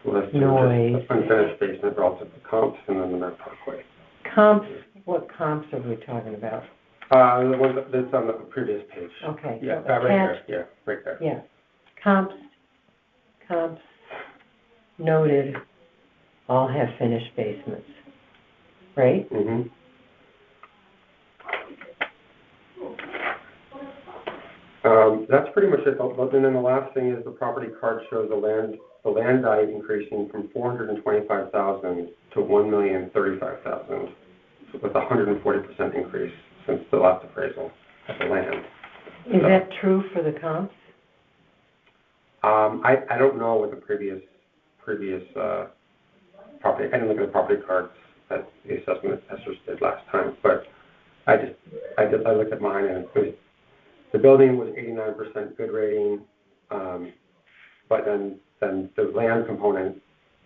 Well, that's noise. just unfinished basement relative to comps, and then the Merritt Parkway. Comps, what comps are we talking about? The one that's on the previous page. Okay. Yeah, so right there. attached- Yeah, right there. Yeah, comps noted, all have finished basements, right? Mm-hmm. That's pretty much it. And then the last thing is the property card shows the land value increasing from $425,000 to $1,035,000, with a 140% increase since the last appraisal of the land. Is that true for the comps? I don't know what the previous property. I didn't look at the property cards that the assessment assessors did last time, but I looked at mine, and it was, the building was 89% good rating, but then the land component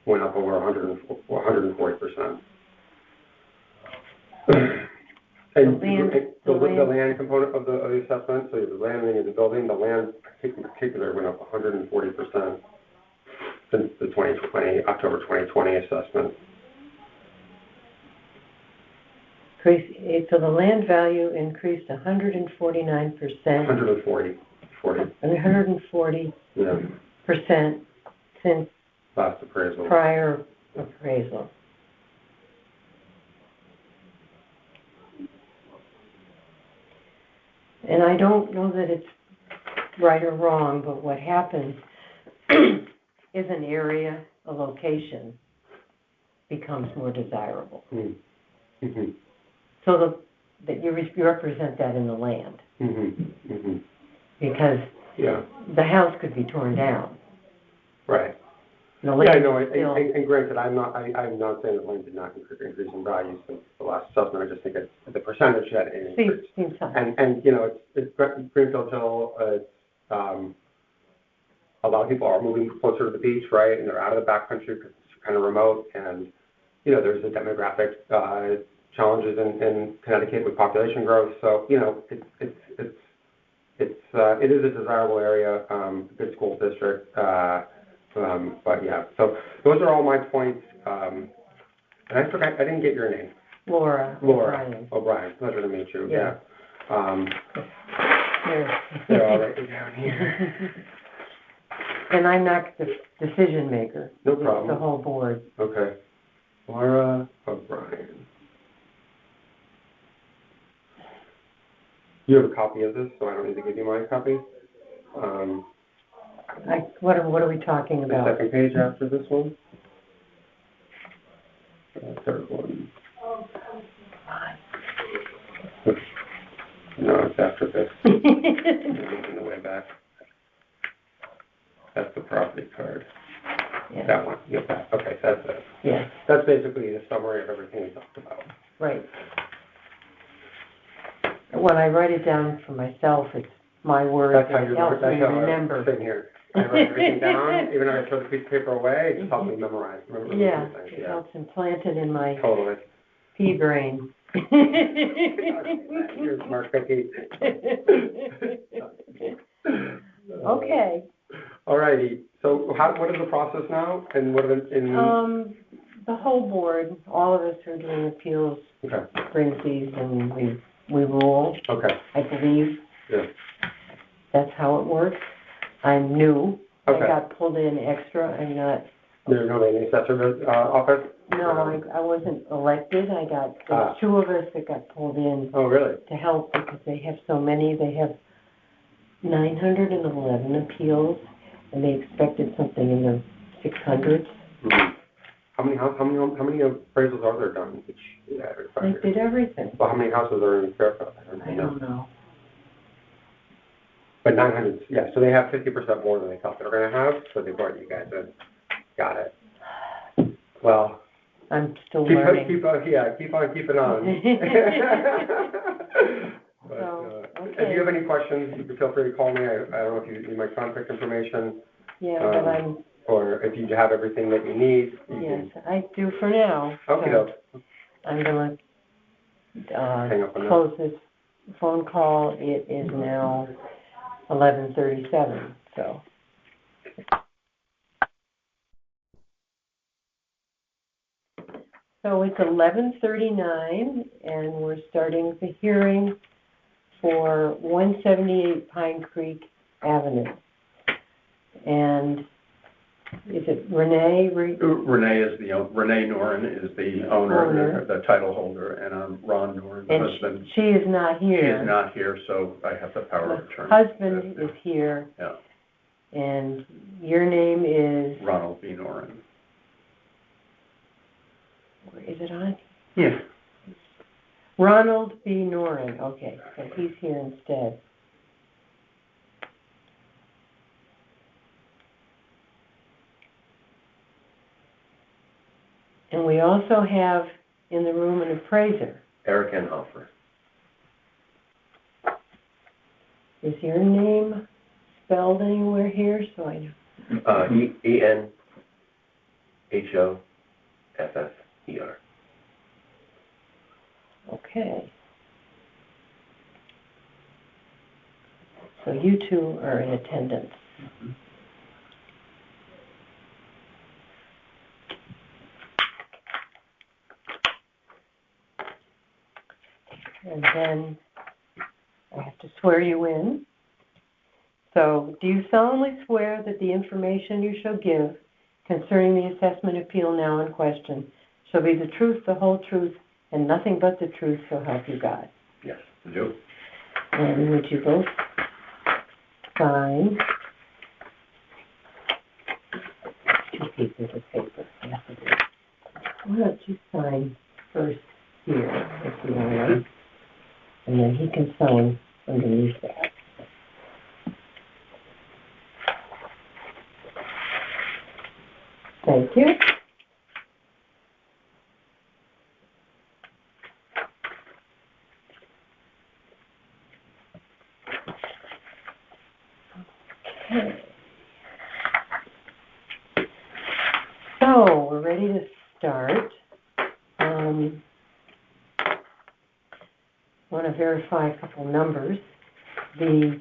went up over 140%. And the land component of the assessment, so the land in the building, the land in particular went up 140% since the October 2020 assessment. So the land value increased 149%. 140% Yeah. since Last appraisal. prior appraisal. And I don't know that it's right or wrong, but what happens is an area, a location, becomes more desirable. Mm-hmm. So that you represent that in the land. Mm-hmm. Mm-hmm. Because Yeah. the house could be torn down. Right. The Yeah, land no, is still, and granted, I'm not saying that land did not increase in value since the last assessment. I just think the percentage had an increase. seems high. And it's Greenfield Hill. A lot of people are moving closer to the beach, right? And they're out of the backcountry because it's kind of remote. And there's the demographic challenges in Connecticut with population growth. So it's it is a desirable area, good school district, but yeah, so those are all my points. And I forgot, I didn't get your name. Laura O'Brien, pleasure to meet you, yeah. Here. They're all written down here. And I'm not the decision maker. No It's problem. the whole board. Okay. Laura O'Brien. You have a copy of this, so I don't need to give you my copy? What are we talking The about? second page after this one? Third one. No, it's after this. Making the way back. That's the property card. Yeah. That one, yep, okay, that's it. Yeah, That's basically the summary of everything we talked about. right. When I write it down for myself, it's my words, That's how and you it helps me remember. Same here. I write everything down, even if I throw the piece of paper away, it just helps me remember Yeah, things, it helps implant it in my Totally. pea brain. You're a smart cookie. Okay. All righty, so what is the process now, and what are The whole board, all of us who are doing appeals, okay, brings these and we rule, okay, I believe. yeah, That's how it works. I'm new. okay. I got pulled in extra. I'm not, There's nobody in the assessor, office? no, I wasn't elected. There's two of us that got pulled in Oh, really? to help because they have so many. They have 911 appeals and they expected something in the 600s. Mm-hmm. How many appraisals are there done each year? They did everything. Well, how many houses are in Fairfield? I don't know. But 900, yeah, so they have 50% more than they thought they were gonna have, so they brought you guys in. Got it. Well, I'm still keep learning. keep on keeping on. But, So, if okay. you have any questions, you can feel free to call me. I don't know if you need my contact information. Yeah, but or if you have everything that you need, yes, I do for now. Okay, So I'm gonna, hang up on that. close this phone call. It is now 11:37, so. So it's 11:39 and we're starting the hearing for 178 Pine Creek Avenue. And is it Renee? Renee Noren is the Owner. owner, the title holder, and I'm Ron Noren, the And husband. she is not She here. is not here, so I have the power of attorney. Husband is here. Yeah. And your name is, Ronald B. Noren. where is it on? Yeah. Ronald B. Noren, okay, so he's here instead. And we also have in the room an appraiser. Eric Enhofer. Is your name spelled anywhere here, so I know? ENHOFFER. Okay. So you two are in attendance. And then I have to swear you in. So, do you solemnly swear that the information you shall give concerning the assessment appeal now in question shall be the truth, the whole truth, and nothing but the truth, so help you God? Yes, I do. And would you both sign two pieces of paper? Yes, it is. Why don't you sign first here, if you want, and then he can sign underneath that. Thank you. Okay. So, we're ready to start. I want to verify a couple numbers. The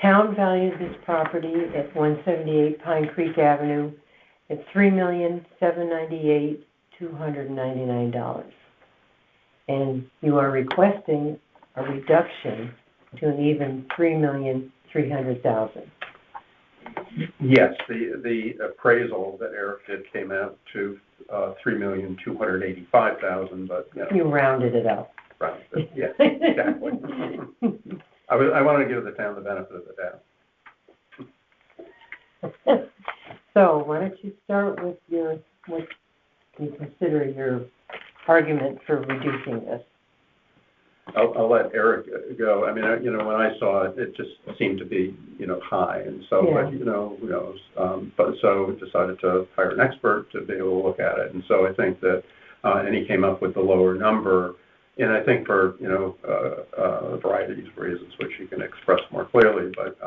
Town values this property at 178 Pine Creek Avenue at $3,798,299. And you are requesting a reduction to an even $3,300,000. Yes, the appraisal that Eric did came out to $3,285,000, but, you know. You rounded it up. Rounded, yeah, exactly. I wanted to give the town the benefit of the doubt. So why don't you start with what you consider your argument for reducing this? I'll let Eric go. I mean, you know, when I saw it, it just seemed to be, you know, high, and so, Yeah. but, you know, who knows? But so we decided to hire an expert to be able to look at it, and so I think that, and he came up with the lower number, and I think for, you know, a variety of reasons, which he can express more clearly, but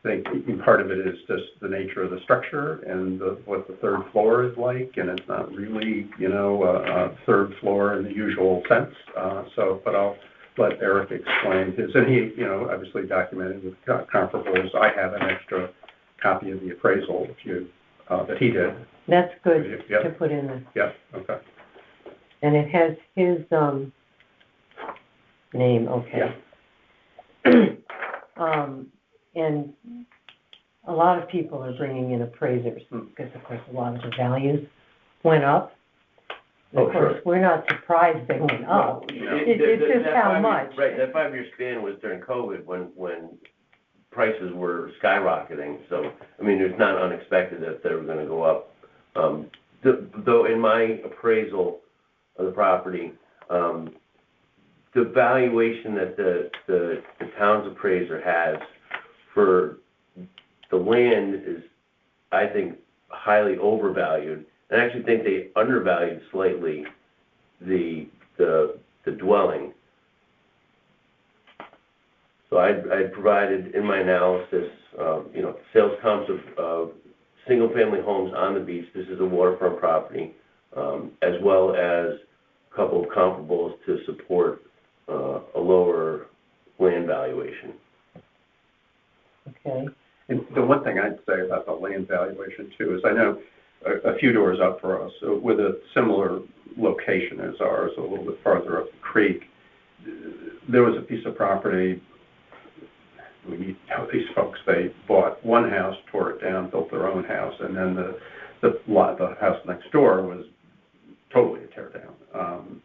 I think part of it is just the nature of the structure and what the third floor is like, and it's not really, you know, a third floor in the usual sense. But I'll let Eric explain his, and he, you know, obviously documented with comparables. I have an extra copy of the appraisal that he did. That's good Yep. to put in there. Yeah, okay. And it has his name, okay. And a lot of people are bringing in appraisers because, of course, a lot of the values went up. Of course, we're not surprised they went up. It's just how much. Right, that 5-year span was during COVID when prices were skyrocketing. So, I mean, it's not unexpected that they were going to go up. Though in my appraisal of the property, the valuation that the town's appraiser has for the land is, I think, highly overvalued. And I actually think they undervalued slightly the dwelling. So I provided in my analysis, you know, sales comps of single-family homes on the beach. This is a waterfront property, as well as a couple of comparables to support a lower land valuation. Okay. And the one thing I'd say about the land valuation too is I know a few doors up for us with a similar location as ours, a little bit farther up the creek, there was a piece of property. We know these folks. They bought one house, tore it down, built their own house, and then the house next door was totally a tear down.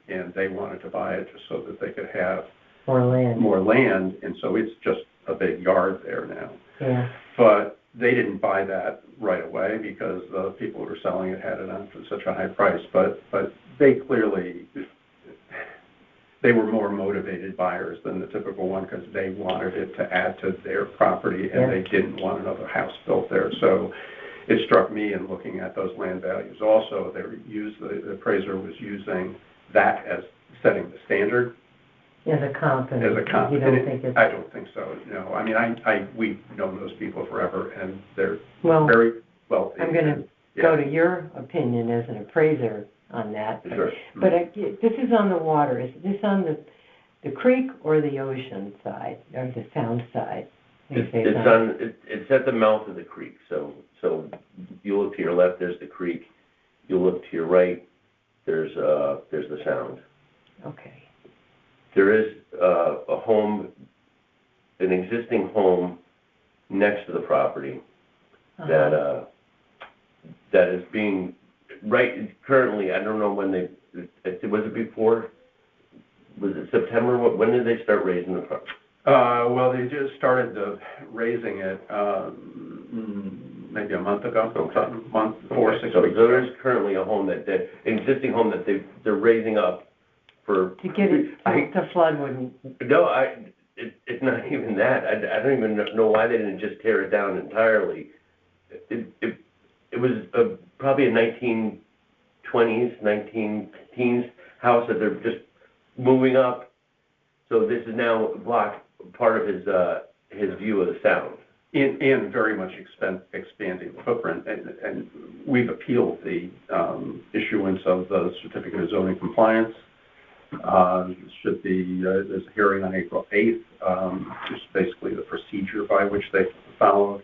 And they wanted to buy it just so that they could have more land, and so it's just a big yard there now. Yeah. But they didn't buy that right away because the people who were selling it had it on for such a high price. But they clearly, they were more motivated buyers than the typical one because they wanted it to add to their property and they didn't want another house built there. So it struck me in looking at those land values also, the appraiser was using that as setting the standard. As a comp. As a comp. You don't think it's... I don't think so, no. I mean, we've known those people forever, and they're very wealthy. I'm going to go to your opinion as an appraiser on that. Sure. But this is on the water. Is this on the creek or the ocean side, or the sound side? It's at the mouth of the creek. So you look to your left, there's the creek. You look to your right, there's the sound. Okay. There is a home, an existing home next to the property that is being currently. I don't know when was it before? Was it September? When did they start raising the property? Well, they just started raising it maybe a month ago. Okay. Month, 4 or 6 so weeks. So there is currently a home an existing home that they're raising up. To get it to flood wouldn't... No, it's not even that. I don't even know why they didn't just tear it down entirely. It was probably a 1920s, 19-teens house that they're just moving up. So this is now part of his view of the sound. And very much expanding the footprint. And we've appealed the issuance of the certificate of zoning compliance. There's a hearing on April 8th, just basically the procedure by which they followed.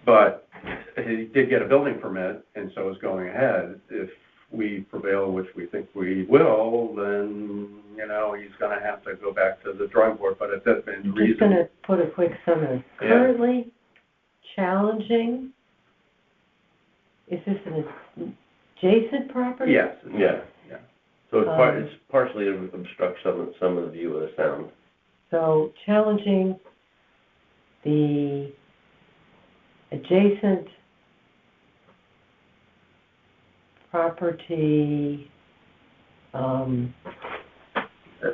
But he did get a building permit, and so is going ahead. If we prevail, which we think we will, then, you know, he's gonna have to go back to the drawing board, but at that I'm just gonna put a quick summary. Yeah. Currently challenging, is this an adjacent property? Yes. Yeah. Yeah. So it's partially obstructs some of the view of the sound. So challenging the adjacent property,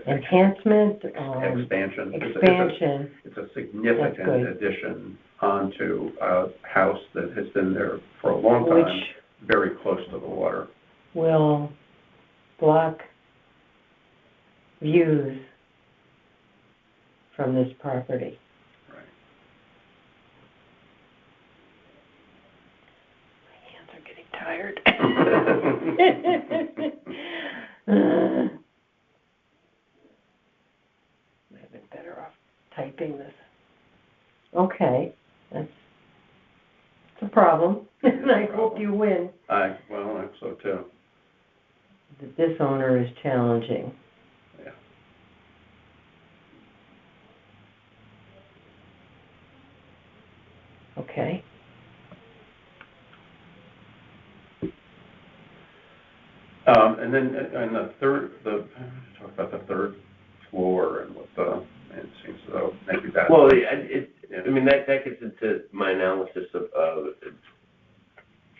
enhancement, Expansion. expansion, It's a significant That's good. addition onto a house that has been there for a long time, which very close to the water. will block views from this property. Right. My hands are getting tired. I've been better off typing this. Okay, that's a problem, and I hope you win. I hope so too. That this owner is challenging. Yeah. Okay. And then, and talk about the third floor and what it seems as though maybe that. Well, I mean, that gets into my analysis of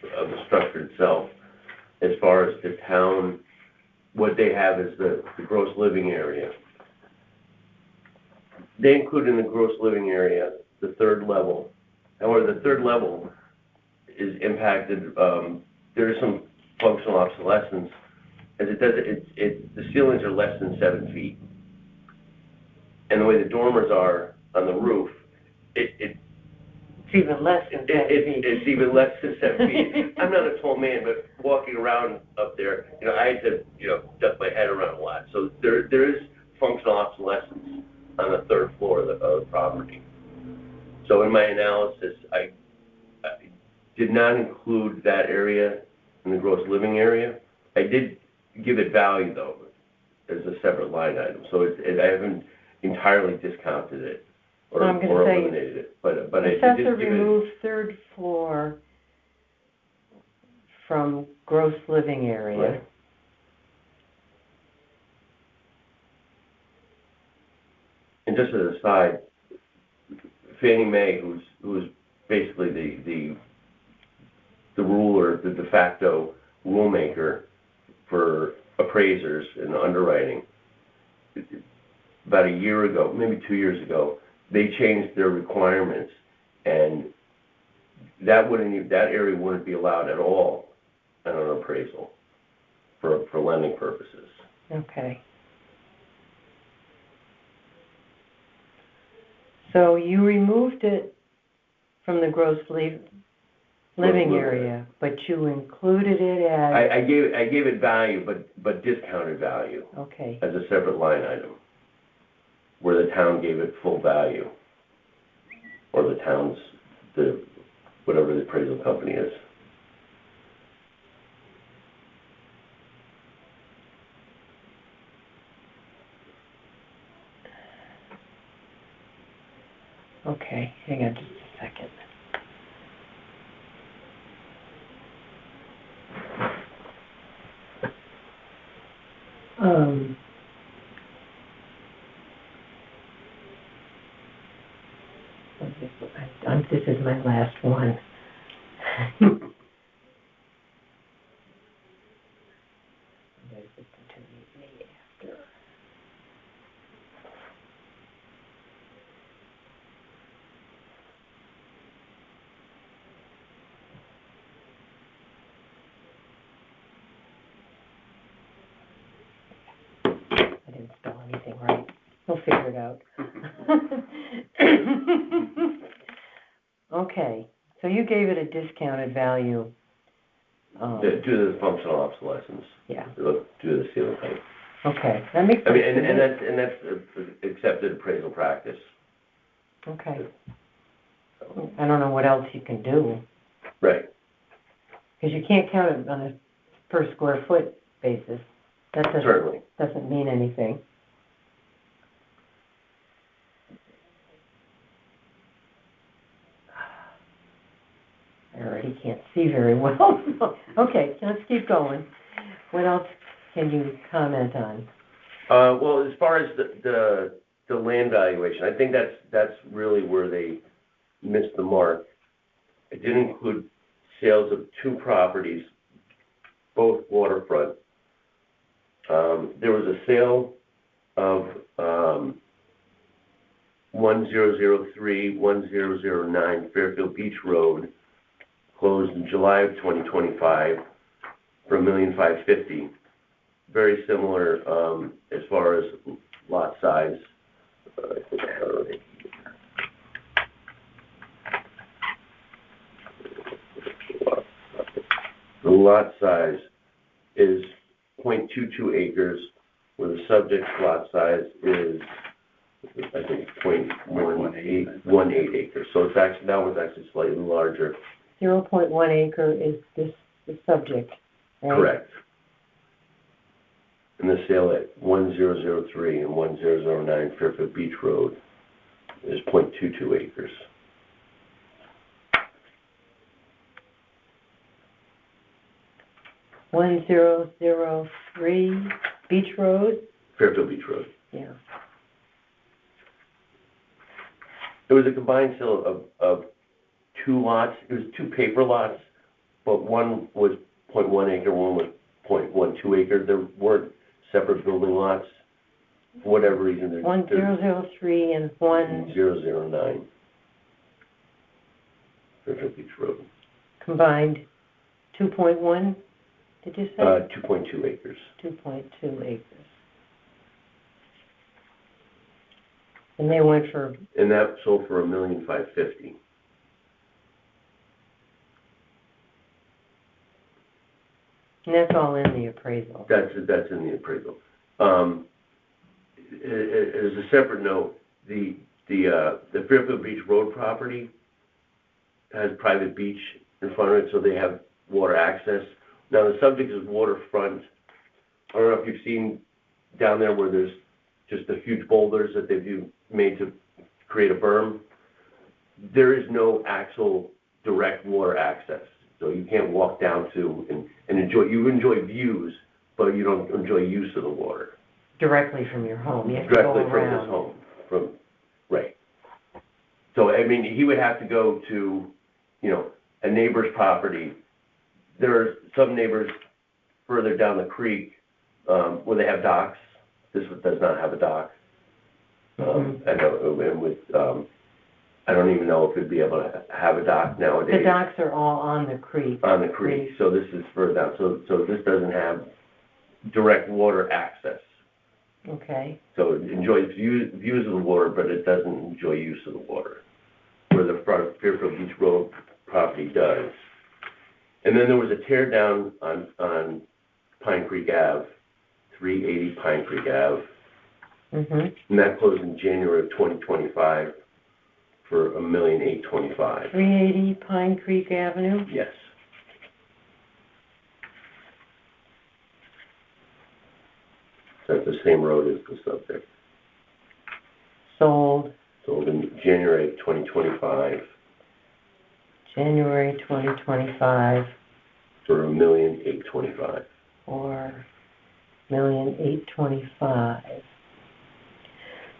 the structure itself. As far as the town, what they have is the gross living area. They include in the gross living area the third level. However, the third level is impacted, there is some functional obsolescence. As it does, the ceilings are less than 7 feet. And the way the dormers are on the roof, It's even less than 7 feet. It's even less than 7 feet. I'm not a tall man, but walking around up there, you know, I had to, you know, duck my head around a lot. So there is functional obsolescence on the third floor of the property. So in my analysis, I did not include that area in the gross living area. I did give it value though, as a separate line item. So I haven't entirely discounted it or So I'm gonna say, eliminated it. But I did assessor give it. remove third floor from gross living area. Right. And just as an aside, Fannie Mae, who's basically the ruler, the de facto rulemaker for appraisers and underwriting, about a year ago, maybe 2 years ago, they changed their requirements, and that area wouldn't be allowed at all on an appraisal for lending purposes. Okay. So you removed it from the gross living area, but you included it as... I gave it value, but discounted value Okay. as a separate line item, where the town gave it full value, or the town's, whatever the appraisal company is. Okay, hang on just a second. This is my last one. I didn't spell anything right. We'll figure it out. Okay, so you gave it a discounted value. Due to the functional obsolescence. Yeah. Due to the ceiling height. Okay, that makes I sense. mean, and that's accepted appraisal practice. Okay. I don't know what else you can do, Right. because you can't count it on a per square foot basis. That Certainly. doesn't mean anything. I already can't see very well. Okay, let's keep going. What else can you comment on? Well, as far as the land valuation, I think that's really where they missed the mark. It did include sales of 2 properties, both waterfront. There was a sale of 1003, 1009 Fairfield Beach Road, closed in July of 2025 for $1,550,000. Very similar as far as lot size. I think I have it right here. The lot size is 0.22 acres, where the subject lot size is, I think, 0.18 acres. So it's actually, that was actually slightly larger. 0.1 acre is the subject, right? Correct. And the sale at 1003 and 1009 Fairfield Beach Road is 0.22 acres. $1,003 Beach Road? Fairfield Beach Road. Yeah. It was a combined sale of 2 lots. It was 2 paper lots, but one was 0.1 acre, one was 0.12 acre. There weren't separate building lots. For whatever reason, there's 1003 and 1009 Fairfield Beach Road. combined 2.1, did you say? 2.2 acres. 2.2 acres. And they went for, And that sold for $1,550,000. and that's all in the appraisal. That's in the appraisal. As a separate note, the Fairfield Beach Road property has private beach in front of it, so they have water access. Now, the subject is waterfront. I don't know if you've seen down there where there's just the huge boulders that they've made to create a berm. There is no actual direct water access, so you can't walk down to and enjoy. You enjoy views, but you don't enjoy use of the water. Directly from your home, you have to go Directly from around. his home, right. So, I mean, he would have to go to, a neighbor's property. There are some neighbors further down the creek where they have docks. This one does not have a dock. I don't even know if it'd be able to have a dock nowadays. The docks are all on the creek. On the creek, so this is further down. So this doesn't have direct water access. Okay. So it enjoys views of the water, but it doesn't enjoy use of the water, where the front of Fairfield Beach Road property does. And then there was a tear down on Pine Creek Ave, 380 Pine Creek Ave, and that closed in January of 2025 for $1,825,000. 380 Pine Creek Avenue? Yes. That's the same road as the subject. Sold Sold in January of 2025 January 2025 for $1,825,000. for $1,825,000.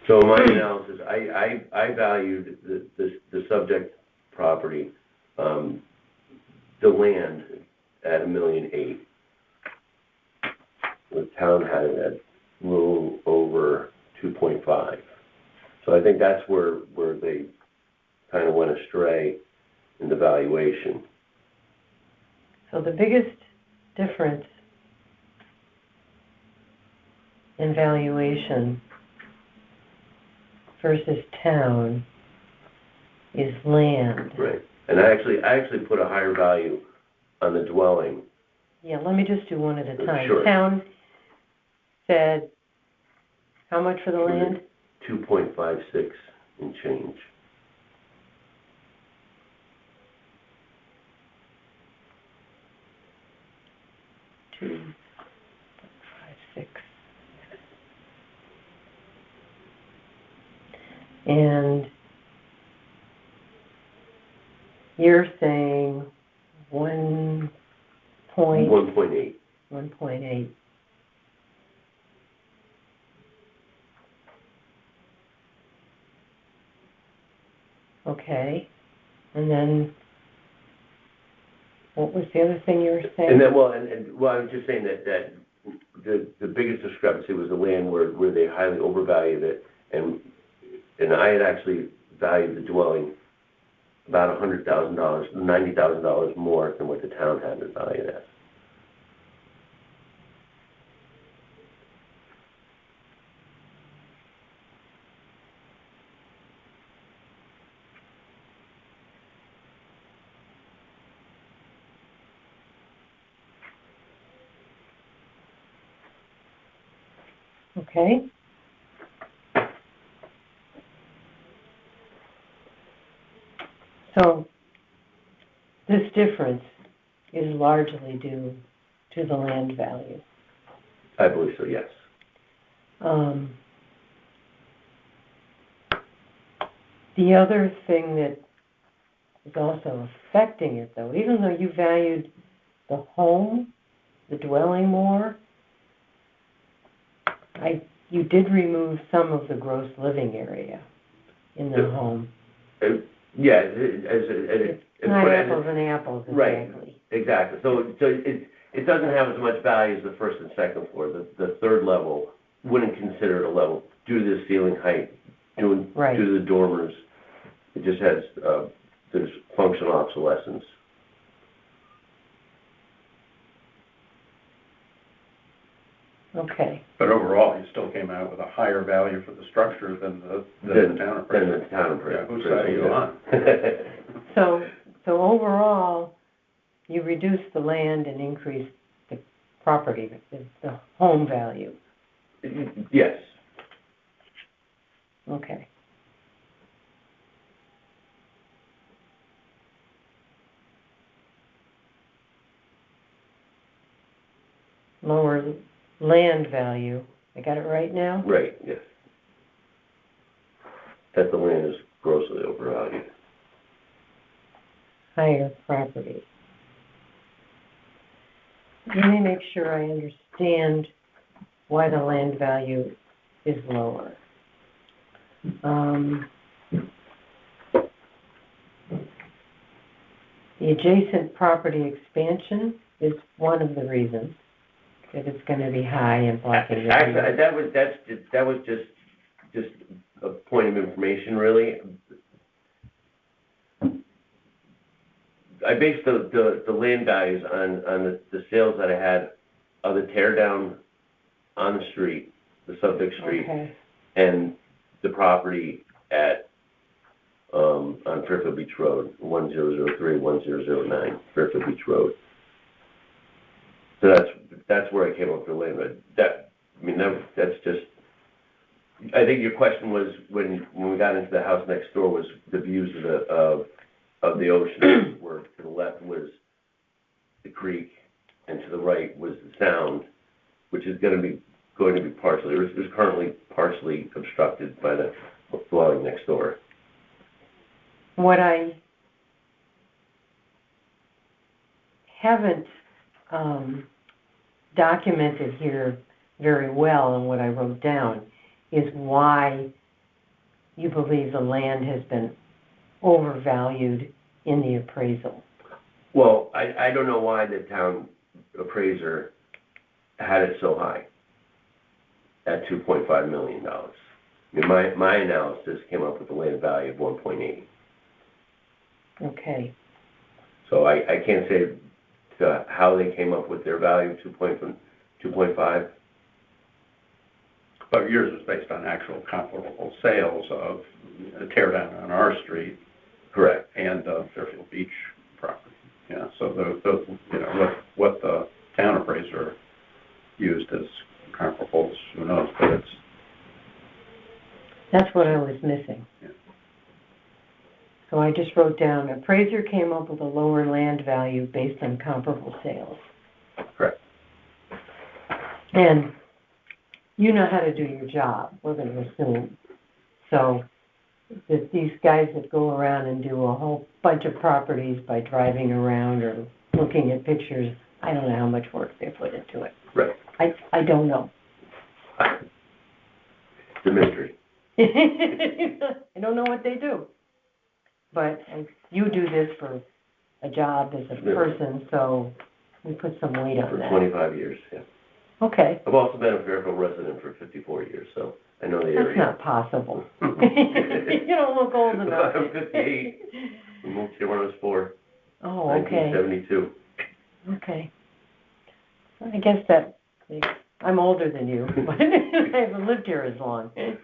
So my analysis, I valued the subject property, the land at $1,800,000. The town had it at a little over 2.5. So I think that's where they kind of went astray in the valuation. So the biggest difference in valuation versus town is land. Right. And I actually put a higher value on the dwelling. Yeah, let me just do one at a time. Sure. Town said, how much for the land? 2.56 and change. 2, 5, 6. And you're saying 1.8. 1.8. Okay. And then, what was the other thing you were saying? And then, well, I was just saying that the biggest discrepancy was the land where they highly overvalued it, and I had actually valued the dwelling about $100,000, $90,000 more than what the town had it valued at. Okay. So, this difference is largely due to the land value. I believe so, yes. The other thing that is also affecting it, though, even though you valued the home, the dwelling more, you did remove some of the gross living area in the home. Yeah, It's not apples and apples, exactly. Right, exactly. So it doesn't have as much value as the first and second floor. The third level wouldn't consider it a level due to the ceiling height, due to the dormers. It just has there's functional obsolescence. Okay. But overall, you still came out with a higher value for the structure than the town appraiser. Than the town appraiser. Yeah, whose side are you on? So overall, you reduced the land and increased the property, the home value. Yes. Okay. Lower land value. I got it right now? Right, yes. That the land is grossly overvalued. Higher property. Let me make sure I understand why the land value is lower. The adjacent property expansion is one of the reasons that it's going to be high and blocking the view. Actually, that was just a point of information, really. I based the land values on the sales that I had of the tear down on the street, the subject street, Okay. and the property at on Fairfield Beach Road, 1003, 1009, Fairfield Beach Road. So that's where I came up with the land. That's just. I think your question was when we got into the house next door was the views of the ocean, where to the left was the creek and to the right was the sound, which is going to be partially. It was currently partially obstructed by the dwelling next door. What I haven't documented here very well, and what I wrote down, is why you believe the land has been overvalued in the appraisal. Well, I don't know why the town appraiser had it so high at $2.5 million. I mean, my analysis came up with a land value of 1.8. Okay. So I can't say how they came up with their value of 2.5. But yours was based on actual comparable sales of a tear down on our street. Correct. And Fairfield Beach property. Yeah, so what the town appraiser used as comparables, who knows, but That's what I was missing. Yeah. So I just wrote down, appraiser came up with a lower land value based on comparable sales. Correct. And you know how to do your job, we're gonna assume. So, that these guys that go around and do a whole bunch of properties by driving around or looking at pictures, I don't know how much work they put into it. Right. I don't know. It's a mystery. I don't know what they do. But you do this for a job as a Yeah. person, so we put some weight on For that. 25 years, yeah. Okay, I've also been a Fairfield resident for 54 years, so I know the that's area. not possible. You don't look old enough. I'm 58. We moved here when I was 4, Oh, okay, 1972. okay. I guess that makes, I'm older than you, but I haven't lived here as long. It's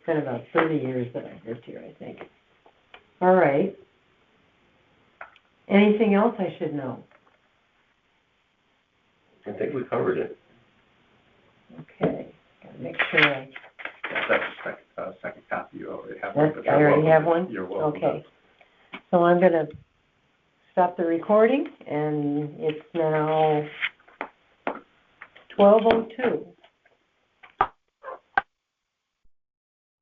been about 30 years that I've lived here, I think. All right. Anything else I should know? I think we covered it. Okay, gotta make sure I, That's the second copy, you already have one. but I you're already welcome have to- one? You're welcome to. Okay. So I'm gonna stop the recording, and it's now 12:02.